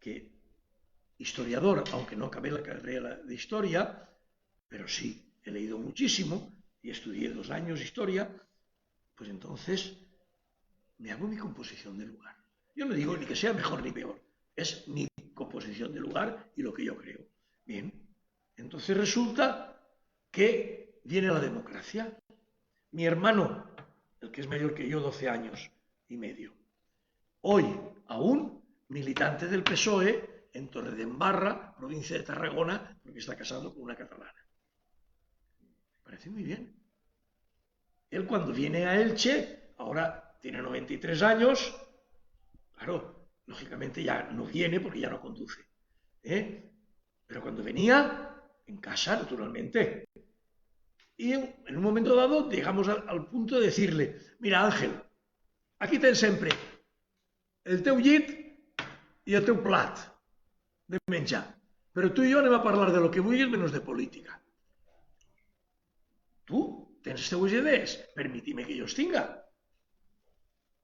que historiador, aunque no acabé la carrera de historia, pero sí he leído muchísimo y estudié 2 años historia, pues entonces me hago mi composición de lugar. Yo no digo ni que sea mejor ni peor, es mi composición de lugar y lo que yo creo. Bien, entonces resulta que viene la democracia. Mi hermano, el que es mayor que yo, 12 años y medio, hoy aún militante del PSOE en Torredembarra, provincia de Tarragona, porque está casado con una catalana. Me parece muy bien. Él cuando viene a Elche, ahora tiene 93 años, claro, lógicamente ya no viene porque ya no conduce. Pero cuando venía, en casa, naturalmente. Y en un momento dado llegamos al punto de decirle, mira Ángel, aquí tens sempre el teu llit i el teu plat de menjar. Però tu i jo anem a parlar de lo que vulguis menys de política. Tu tens les teues idees, permítime que jo els tinga.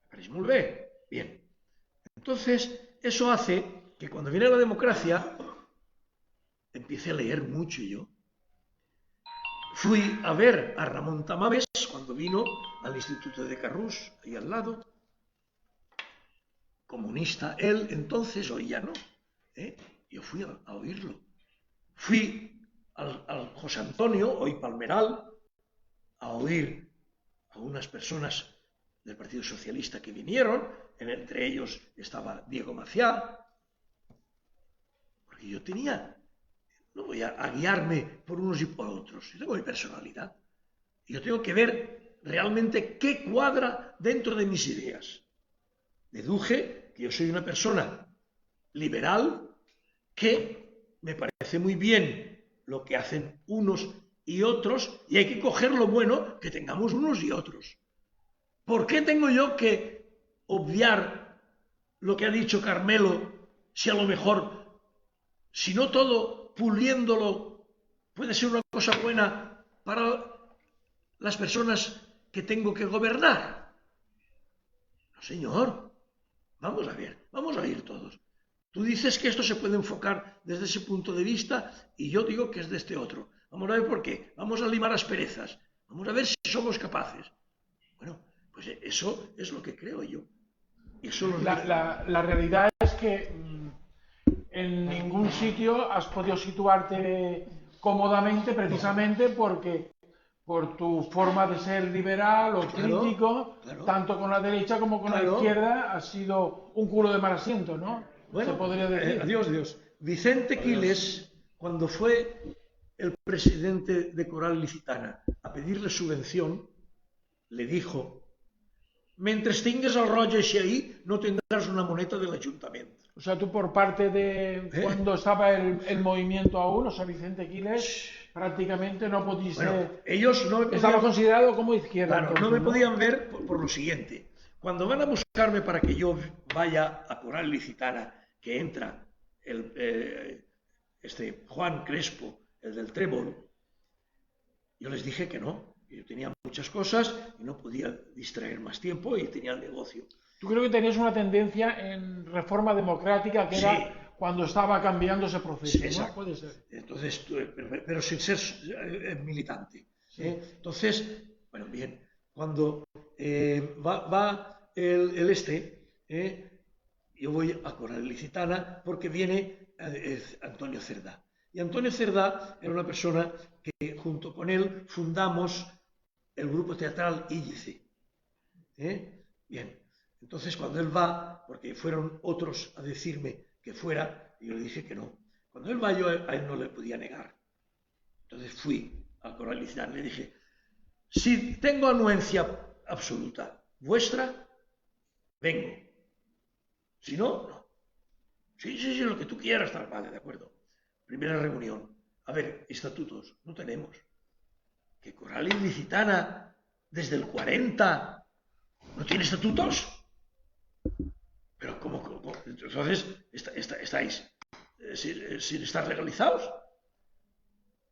Me parece muy bien. Bien. Entonces, eso hace que cuando viene la democracia, empiece a leer mucho yo. Fui a ver a Ramón Tamames cuando vino al Instituto de Carrús, ahí al lado. Comunista él entonces, hoy ya no. Yo fui a oírlo. Fui al José Antonio, hoy Palmeral, a oír a unas personas del Partido Socialista que vinieron, entre ellos estaba Diego Maciá, porque yo tenía, no voy a guiarme por unos y por otros, yo tengo mi personalidad, yo tengo que ver realmente qué cuadra dentro de mis ideas. Deduje que yo soy una persona liberal, que me parece muy bien lo que hacen unos y otros, y hay que coger lo bueno que tengamos unos y otros. ¿Por qué tengo yo que obviar lo que ha dicho Carmelo, si a lo mejor, si no todo, puliéndolo, puede ser una cosa buena para las personas que tengo que gobernar? No, señor. Vamos a ver, vamos a ir todos. Tú dices que esto se puede enfocar desde ese punto de vista y yo digo que es de este otro. Vamos a ver por qué. Vamos a limar asperezas. Vamos a ver si somos capaces. Bueno, pues eso es lo que creo yo. Y eso la realidad es que en ningún sitio has podido situarte cómodamente precisamente porque por tu forma de ser liberal o crítico, tanto con la derecha como con la izquierda, has sido un culo de mal asiento, ¿no? Bueno, se podría decir. Adiós. Vicente Quiles, cuando fue el presidente de Coral Licitana a pedirle subvención, le dijo: mientras tengas el rollo ese ahí, no tendrás una moneda del ayuntamiento. O sea, tú por parte de cuando estaba el movimiento aún, o sea, Vicente Quiles, prácticamente no podía ser... Ellos no me podían... Estaba considerado como izquierda. Claro, entonces, no me podían ver por lo siguiente. Cuando van a buscarme para que yo vaya a Coral Licitana, que entra Juan Crespo, el del Trébol, yo les dije que no. Yo tenía muchas cosas y no podía distraer más tiempo y tenía el negocio. Tú creo que tenías una tendencia en Reforma Democrática que era cuando estaba cambiando ese proceso, sí, ¿no? Puede ser. Entonces, pero sin ser militante. Sí. Entonces, bueno, bien, cuando va yo voy a Coral Licitana porque viene Antonio Cerdá. Y Antonio Cerdá era una persona que junto con él fundamos el grupo teatral Ílice. Bien, entonces cuando él va, porque fueron otros a decirme que fuera, y yo le dije que no. Cuando él va, yo a él no le podía negar. Entonces fui a Coral Licitana, le dije, si tengo anuencia absoluta vuestra, vengo. Si no, no. Sí, lo que tú quieras, tal, vale, de acuerdo. Primera reunión. A ver, estatutos, no tenemos. Que Coral Licitana, desde el 40, ¿no tiene estatutos? Pero ¿cómo? Entonces, estáis sin estar legalizados.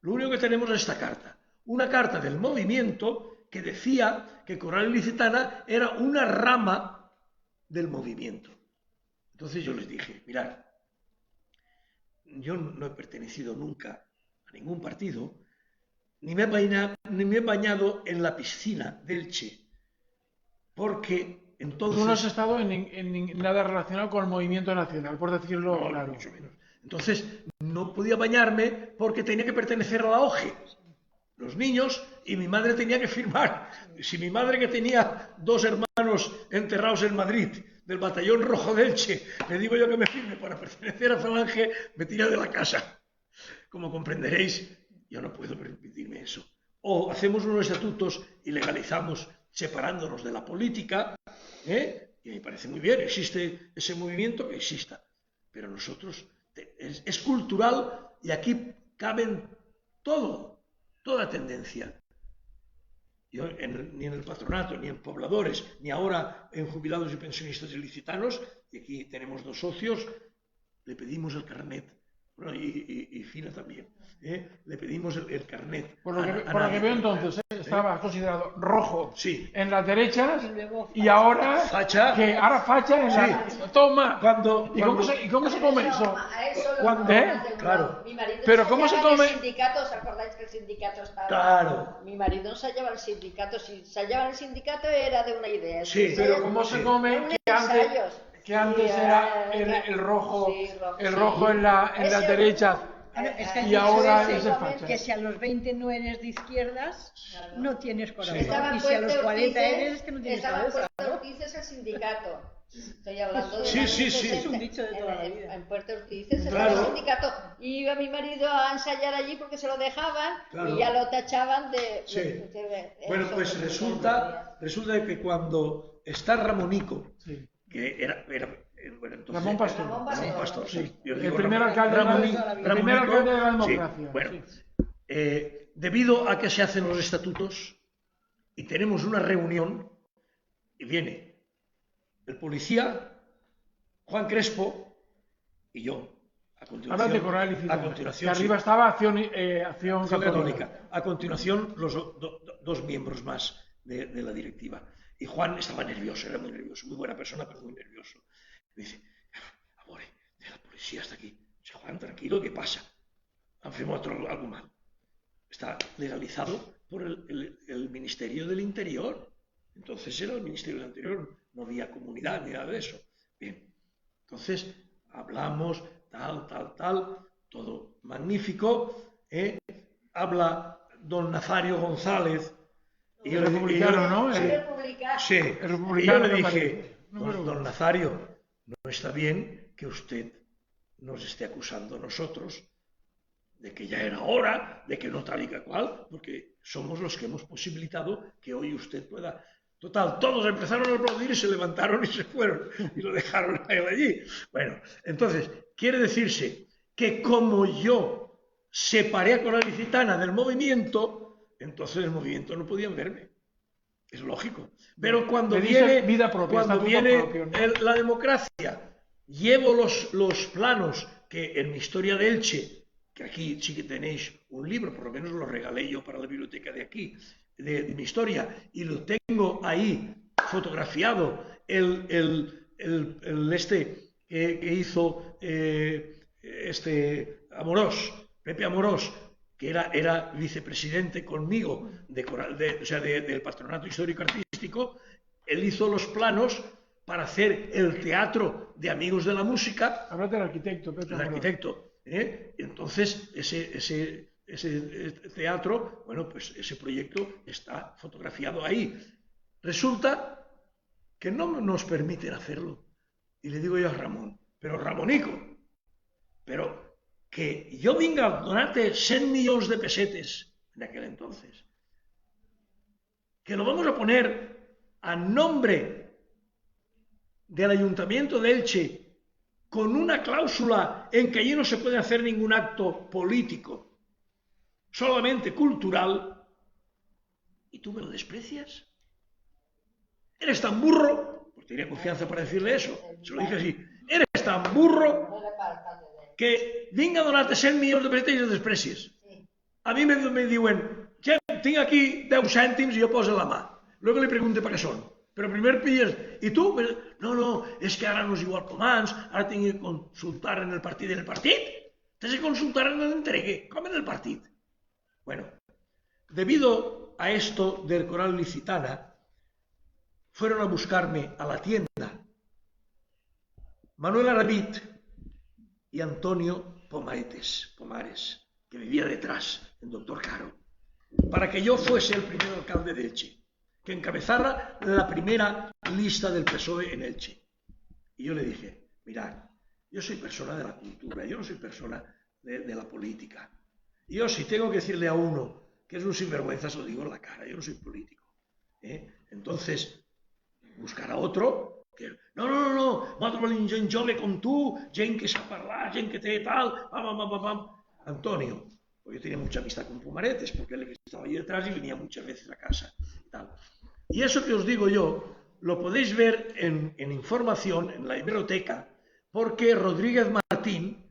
Lo único que tenemos es esta carta. Una carta del movimiento que decía que Coral Licitana era una rama del movimiento. Entonces yo les dije, mirad, yo no he pertenecido nunca a ningún partido, ni me he bañado en la piscina del Che, porque entonces... Tú no has estado en nada relacionado con el movimiento nacional, por decirlo claro. Mucho menos. Entonces, no podía bañarme porque tenía que pertenecer a la OGE. Los niños, y mi madre tenía que firmar. Si mi madre, que tenía 2 hermanos enterrados en Madrid, del batallón rojo del Che, le digo yo que me firme para pertenecer a Falange, me tira de la casa. Como comprenderéis, yo no puedo permitirme eso. O hacemos unos estatutos y legalizamos separándonos de la política, y me parece muy bien, existe ese movimiento, que exista. Pero nosotros, es cultural y aquí caben toda tendencia. Yo ni en el patronato, ni en pobladores, ni ahora en jubilados y pensionistas ilicitanos, y aquí tenemos 2 socios, le pedimos el carnet, bueno, y Fina también, le pedimos el carnet. Por lo que veo entonces, estaba considerado rojo en las derechas y ahora facha, en la... Toma. ¿Y cómo se come eso? Claro. Mi marido pero ¿cómo se come? El sindicato, ¿os acordáis que el sindicato estaba? Claro. Mi marido no se hallaba el sindicato, si se hallaba el sindicato era de una idea. Sí, pero ¿cómo se come? Que antes era el rojo en las derechas. Y ahora es el facha. Que si a los 20 no eres de izquierdas, no tienes corazón. Y si a los 40 eres, es que no tienes cabeza. Puerto Ortiz es el sindicato. Estoy hablando de... Sí. Es un dicho de toda la vida. En Puerto Ortiz es el sindicato. Y iba mi marido a ensayar allí porque se lo dejaban y ya lo tachaban de... Bueno, pues resulta que cuando está Ramonico, que era bueno, entonces, Ramón Pastor, sí. El primer alcalde de la democracia. Sí. Bueno, debido a que se hacen los estatutos y tenemos una reunión y viene el policía, Juan Crespo y yo. A continuación, que arriba estaba Acción Católica. A continuación, los 2 miembros más de la directiva. Y Juan estaba nervioso, era muy nervioso, muy buena persona, pero muy nervioso. Me dice, amore, la policía está aquí. Dice, Juan, tranquilo, ¿qué pasa? Han firmado algo mal. Está legalizado por el Ministerio del Interior. Entonces era el Ministerio del Interior, no había comunidad ni nada de eso. Bien, entonces hablamos, tal, todo magnífico. Habla don Nazario González. Y el republicano, ¿no? Sí, y yo le dije, don Nazario, no está bien que usted nos esté acusando a nosotros de que ya era hora, de que no tal y que cual, porque somos los que hemos posibilitado que hoy usted pueda... Total, todos empezaron a aplaudir y se levantaron y se fueron y lo dejaron a él allí. Bueno, entonces, quiere decirse que como yo separé a Coral Licitana del movimiento, entonces el movimiento no podían verme. Es lógico. Pero cuando viene la democracia, llevo los planos que en mi historia de Elche, que aquí sí que tenéis un libro, por lo menos lo regalé yo para la biblioteca de aquí, de mi historia, y lo tengo ahí fotografiado, que hizo Amorós, Pepe Amorós, que era vicepresidente conmigo del Patronato Histórico Artístico. Él hizo los planos para hacer el teatro de Amigos de la Música. Habla del arquitecto, Pepe Amorós. El arquitecto. Entonces, ese teatro, bueno, pues ese proyecto está fotografiado ahí. Resulta que no nos permiten hacerlo. Y le digo yo a Ramón, pero Ramonico, pero que jo vinga a donar-te 100 milions de pessetes en aquel entonces, que lo vamos a poner a nombre del Ayuntamiento de Elche con una cláusula en que allí no se puede hacer ningún acto político, solamente cultural, y tú me lo desprecias. Eres tan burro, pues tenía confianza para decirle eso, se lo dije así, eres tan burro que vinga a donar-te 100 milions de pessetes i els desprecies. A mi me diuen, tinc aquí 10 cèntims i jo poso la mà. Luego li pregunto per què són. Però primer pilles, i tu? No, és que ara no és igual com abans, ara tinc que consultar en el partit. En el partit? Tens que consultar en el entregue, com en el partit. Bueno, debido a esto del Coral Licitana, fueron a buscarme a la tienda Manuel Arabit y Antonio Pomares, que vivía detrás, el doctor Caro, para que yo fuese el primer alcalde de Elche, que encabezara la primera lista del PSOE en Elche. Y yo le dije, mirad, yo soy persona de la cultura, yo no soy persona de la política. Y yo si tengo que decirle a uno que es un sinvergüenza, se lo digo en la cara, yo no soy político. Entonces, buscar a otro, que no, nosaltres volem gent jove com tu, gent que sap parlar, gent que té tal, Antonio, pues yo tenía mucha amistad con Pumaretes, porque él estaba ahí detrás y venía muchas veces a casa. Tal. Y eso que os digo yo, lo podéis ver en información, en la hemeroteca, porque Rodríguez Martín,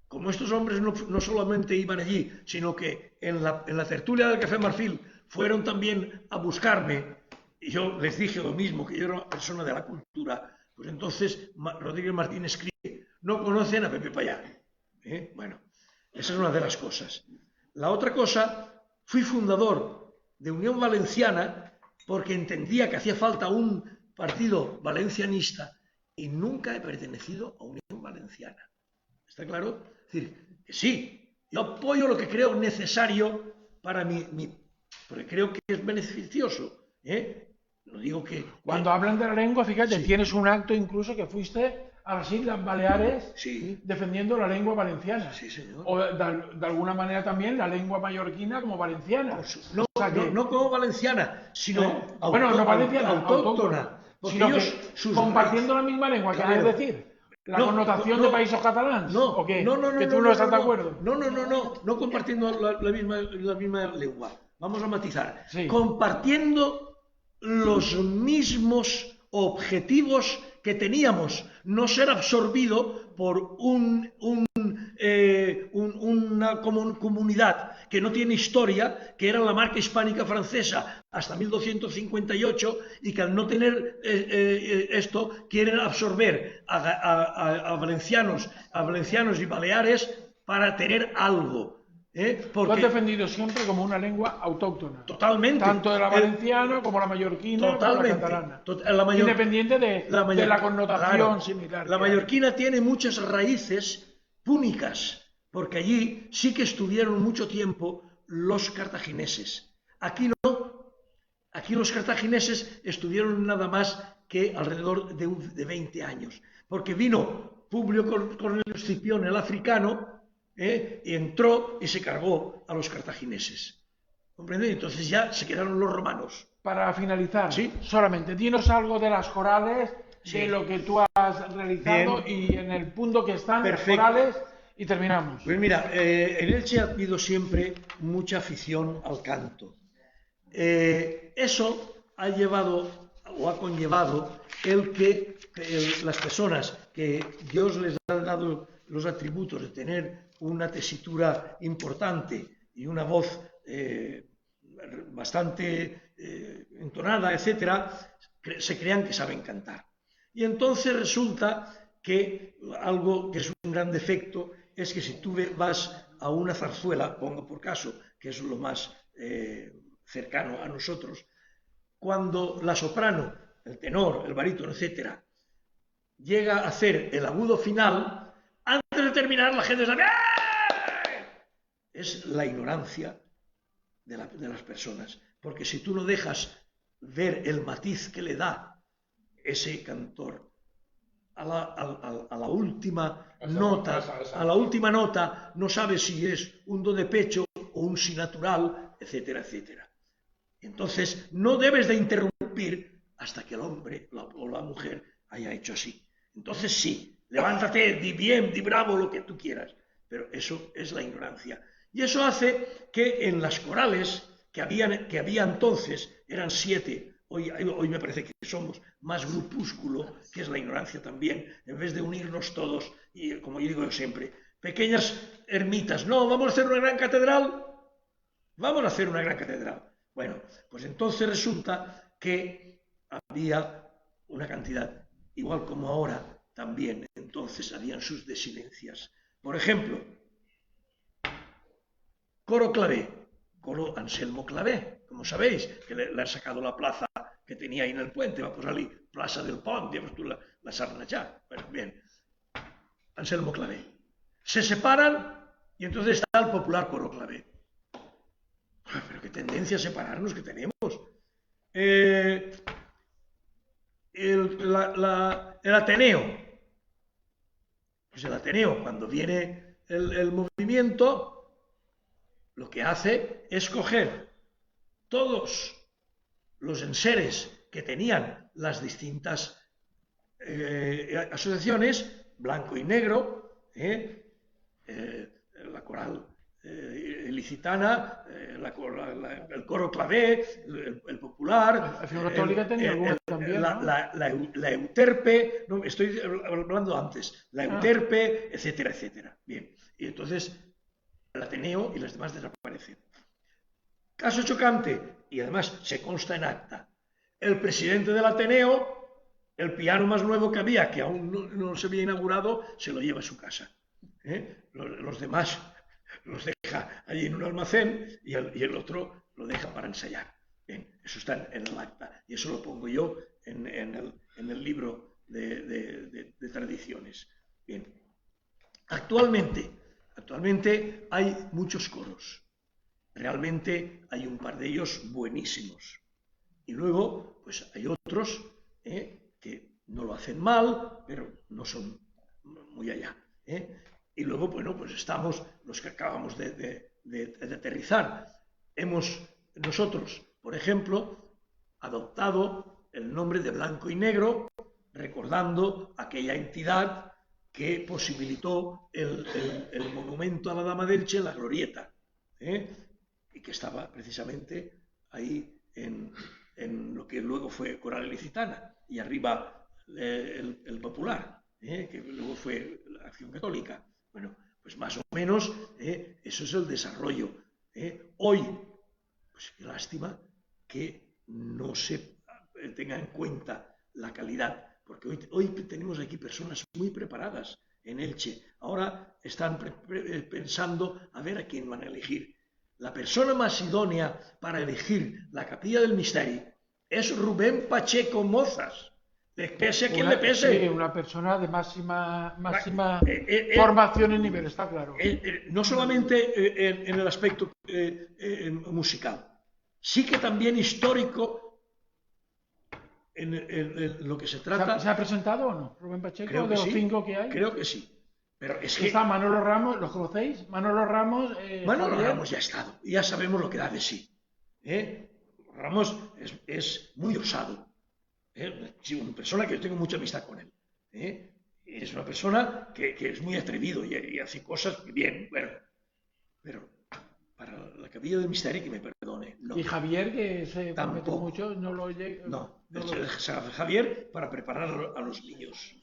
como estos hombres no solamente iban allí, sino que en la tertulia del Café Marfil fueron también a buscarme, y yo les dije lo mismo, que yo era una persona de la cultura, pues entonces Rodríguez Martín escribe, no conocen a Pepe Payá. Bueno, esa es una de las cosas. La otra cosa, fui fundador de Unión Valenciana porque entendía que hacía falta un partido valencianista y nunca he pertenecido a Unión Valenciana. ¿Está claro? Es decir, que sí, yo apoyo lo que creo necesario para porque creo que es beneficioso. No digo que... Cuando hablan de la lengua, fíjate, sí. Tienes un acto incluso que fuiste a las Islas Baleares defendiendo la lengua valenciana. Sí, señor. O de alguna manera también la lengua mallorquina como valenciana. No como valenciana, sino no valenciana, autóctona. Sino que compartiendo la misma lengua, ¿quieres decir? ¿La connotación de países catalans? ¿O qué? ¿Que tú no estás de acuerdo? No compartiendo la misma lengua. Vamos a matizar. Sí. Compartiendo los mismos objetivos que teníamos, no ser absorbido por una comunidad que no tiene historia, que era la marca hispánica francesa hasta 1258 y que al no tener esto quieren absorber a valencianos y baleares para tener algo. Tú has defendido siempre como una lengua autóctona. Totalmente. Tanto de la valenciana como la mallorquina como la catalana. Independiente de la connotación similar. La mallorquina tiene muchas raíces púnicas, porque allí sí que estuvieron mucho tiempo los cartagineses. Aquí no. Aquí los cartagineses estuvieron nada más que alrededor de 20 años. Porque vino Publio Cornelio Escipión, el africano, y entró y se cargó a los cartagineses. ¿Comprenden? Entonces ya se quedaron los romanos. Para finalizar, ¿sí? Solamente dinos algo de las corales, de lo que tú has realizado. Bien. Y en el punto que están. Perfecto. Las corales y terminamos. Pues mira, en Elche ha habido siempre mucha afición al canto. Eso ha llevado o ha conllevado el que las personas que Dios les ha dado los atributos de tener una tesitura importante y una voz bastante entonada, etcétera, se crean que saben cantar. Y entonces resulta que algo que es un gran defecto es que si tú vas a una zarzuela, pongo por caso, que es lo más cercano a nosotros, cuando la soprano, el tenor, el barítono, etcétera, llega a hacer el agudo final, antes de terminar la gente sabe, es la ignorancia de las personas, porque si tú no dejas ver el matiz que le da ese cantor a la última nota, no sabes si es un do de pecho o un si natural, etcétera, etcétera. Entonces, no debes de interrumpir hasta que el hombre o la mujer haya hecho así. Entonces sí, levántate, di bien, di bravo, lo que tú quieras. Pero eso es la ignorancia. Y eso hace que en las corales que había entonces, eran 7, hoy me parece que somos más grupúsculo, que es la ignorancia también, en vez de unirnos todos, y como yo digo siempre, pequeñas ermitas, no, vamos a hacer una gran catedral, vamos a hacer una gran catedral. Bueno, pues entonces resulta que había una cantidad, igual como ahora, también entonces habían sus desidencias. Por ejemplo, coro Clavé, coro Anselmo Clavé, como sabéis, que le han sacado la plaza que tenía ahí en el puente, va a posar-li plaça del Pont, ja veus tu la Sarnachá. Bueno, bien, Anselmo Clavé. Se separan y entonces está el popular coro Clavé. Pero qué tendencia a separarnos que tenemos. El Ateneo. Pues el Ateneo, cuando viene el movimiento, lo que hace es coger todos los enseres que tenían las distintas asociaciones, blanco y negro, la coral ilicitana, el coro Clavé, el popular, la figura católica tenía alguna también, ¿no? la Euterpe, no, estoy hablando antes, la Euterpe, etcétera, etcétera. Bien, y entonces el Ateneo y las demás desaparecen. Caso chocante, y además se consta en acta, el presidente del Ateneo, el piano más nuevo que había, que aún no se había inaugurado, se lo lleva a su casa. Los demás los deja allí en un almacén y el otro lo deja para ensayar. Bien, eso está en el acta y eso lo pongo yo en el libro de tradiciones. Bien, actualmente hay muchos coros. Realmente hay un par de ellos buenísimos. Y luego, pues hay otros que no lo hacen mal, pero no son muy allá. Y luego, bueno, pues estamos los que acabamos de aterrizar. Hemos nosotros, por ejemplo, adoptado el nombre de Blanco y Negro, recordando aquella entidad que posibilitó el monumento a la Dama de Elche en la Glorieta, y que estaba precisamente ahí en lo que luego fue Coral Ilicitana, y arriba el Popular, que luego fue la Acción Católica. Bueno, pues más o menos eso es el desarrollo. Hoy, pues qué lástima que no se tenga en cuenta la calidad, porque hoy tenemos aquí personas muy preparadas en Elche. Ahora están pensando a ver a quién van a elegir. La persona más idónea para elegir la Capilla del Misteri es Rubén Pacheco Mozas. Le pese a quien le pese. Sí, una persona de máxima formación y nivel, está claro. No solamente en el aspecto musical, sí que también histórico en lo que se trata. ¿Se ha presentado o no, Rubén Pacheco, creo de que los sí, 5 que hay? Creo que sí. Pero es que está Manolo Ramos, ¿los conocéis? Manolo Ramos. Manolo Ramos ya ha estado, ya sabemos lo que da de sí. Ramos es muy osado. Una persona que yo tengo mucha amistad con él. Es una persona que es muy atrevido y hace cosas bien, bueno, pero para la Capilla del Misteri, que me perdone. No. ¿Y Javier, que se promete Tampoco. mucho, no lo llega? No, Javier para preparar a los niños.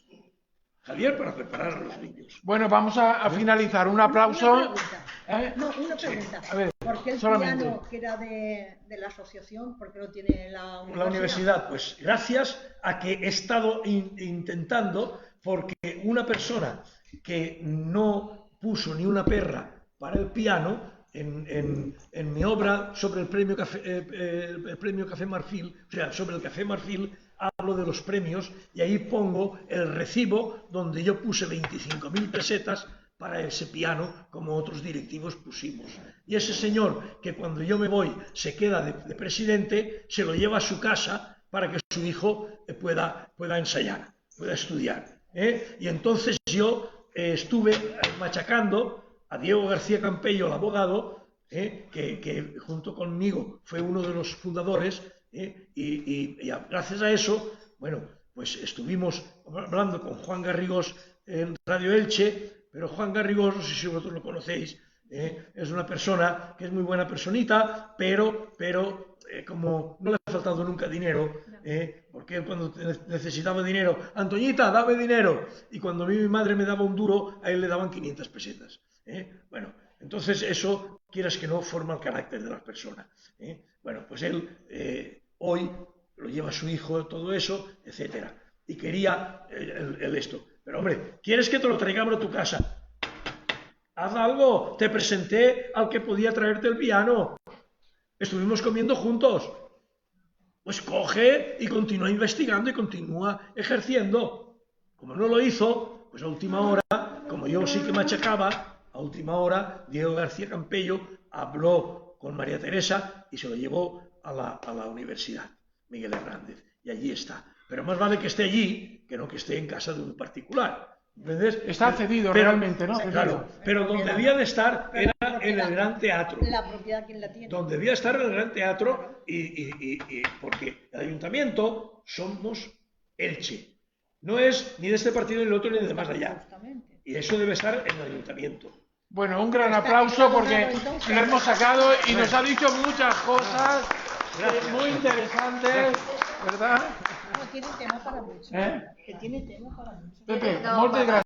Javier para preparar a los niños. Bueno, vamos a finalizar. Un aplauso. Una pregunta. A ver, ¿Por qué el solamente. piano que era de la asociación, por qué lo tiene la universidad? La universidad, pues gracias a que he estado intentando, porque una persona que no puso ni una perra para el piano, en mi obra sobre el premio Café Marfil, o sea, sobre el Café Marfil, hablo de los premios y ahí pongo el recibo donde yo puse 25.000 pesetas para ese piano, como otros directivos pusimos. Y ese señor, que cuando yo me voy se queda de presidente, se lo lleva a su casa para que su hijo pueda ensayar, pueda estudiar. Y entonces yo estuve machacando a Diego García Campello, el abogado, que junto conmigo fue uno de los fundadores, y gracias a eso, bueno, pues estuvimos hablando con Juan Garrigós en Radio Elche, pero Juan Garrigós, no sé si vosotros lo conocéis, es una persona que es muy buena personita, pero como no le ha faltado nunca dinero, porque él cuando necesitaba dinero, Antoñita, dame dinero, y cuando a mí mi madre me daba un duro, a él le daban 500 pesetas. Bueno, entonces eso, quieras que no, forma el carácter de la persona. Bueno, pues él hoy lo lleva a su hijo, todo eso, etcétera, y quería esto. Pero hombre, ¿quieres que te lo traigamos a tu casa? Haz algo, te presenté al que podía traerte el piano, estuvimos comiendo juntos, pues coge y continúa investigando y continúa ejerciendo. Como no lo hizo, pues a última hora, como yo sí que machacaba, a última hora Diego García Campello habló con María Teresa y se lo llevó a la universidad, Miguel Hernández, y allí está. Pero más vale que esté allí que no que esté en casa de un particular. ¿Entiendes? Está cedido realmente, ¿no? Claro, pero donde debía de estar era en el Gran Teatro. La propiedad, ¿quién la tiene? Donde debía estar en el Gran Teatro, y porque el ayuntamiento somos Elche. No es ni de este partido ni del otro ni de más allá. Y eso debe estar en el ayuntamiento. Bueno, un gran aplauso porque lo hemos sacado y nos ha dicho muchas cosas muy interesantes, ¿verdad? No, tiene tema para mucho. Que tiene tema para mucho. Pepe, moltes gràcies.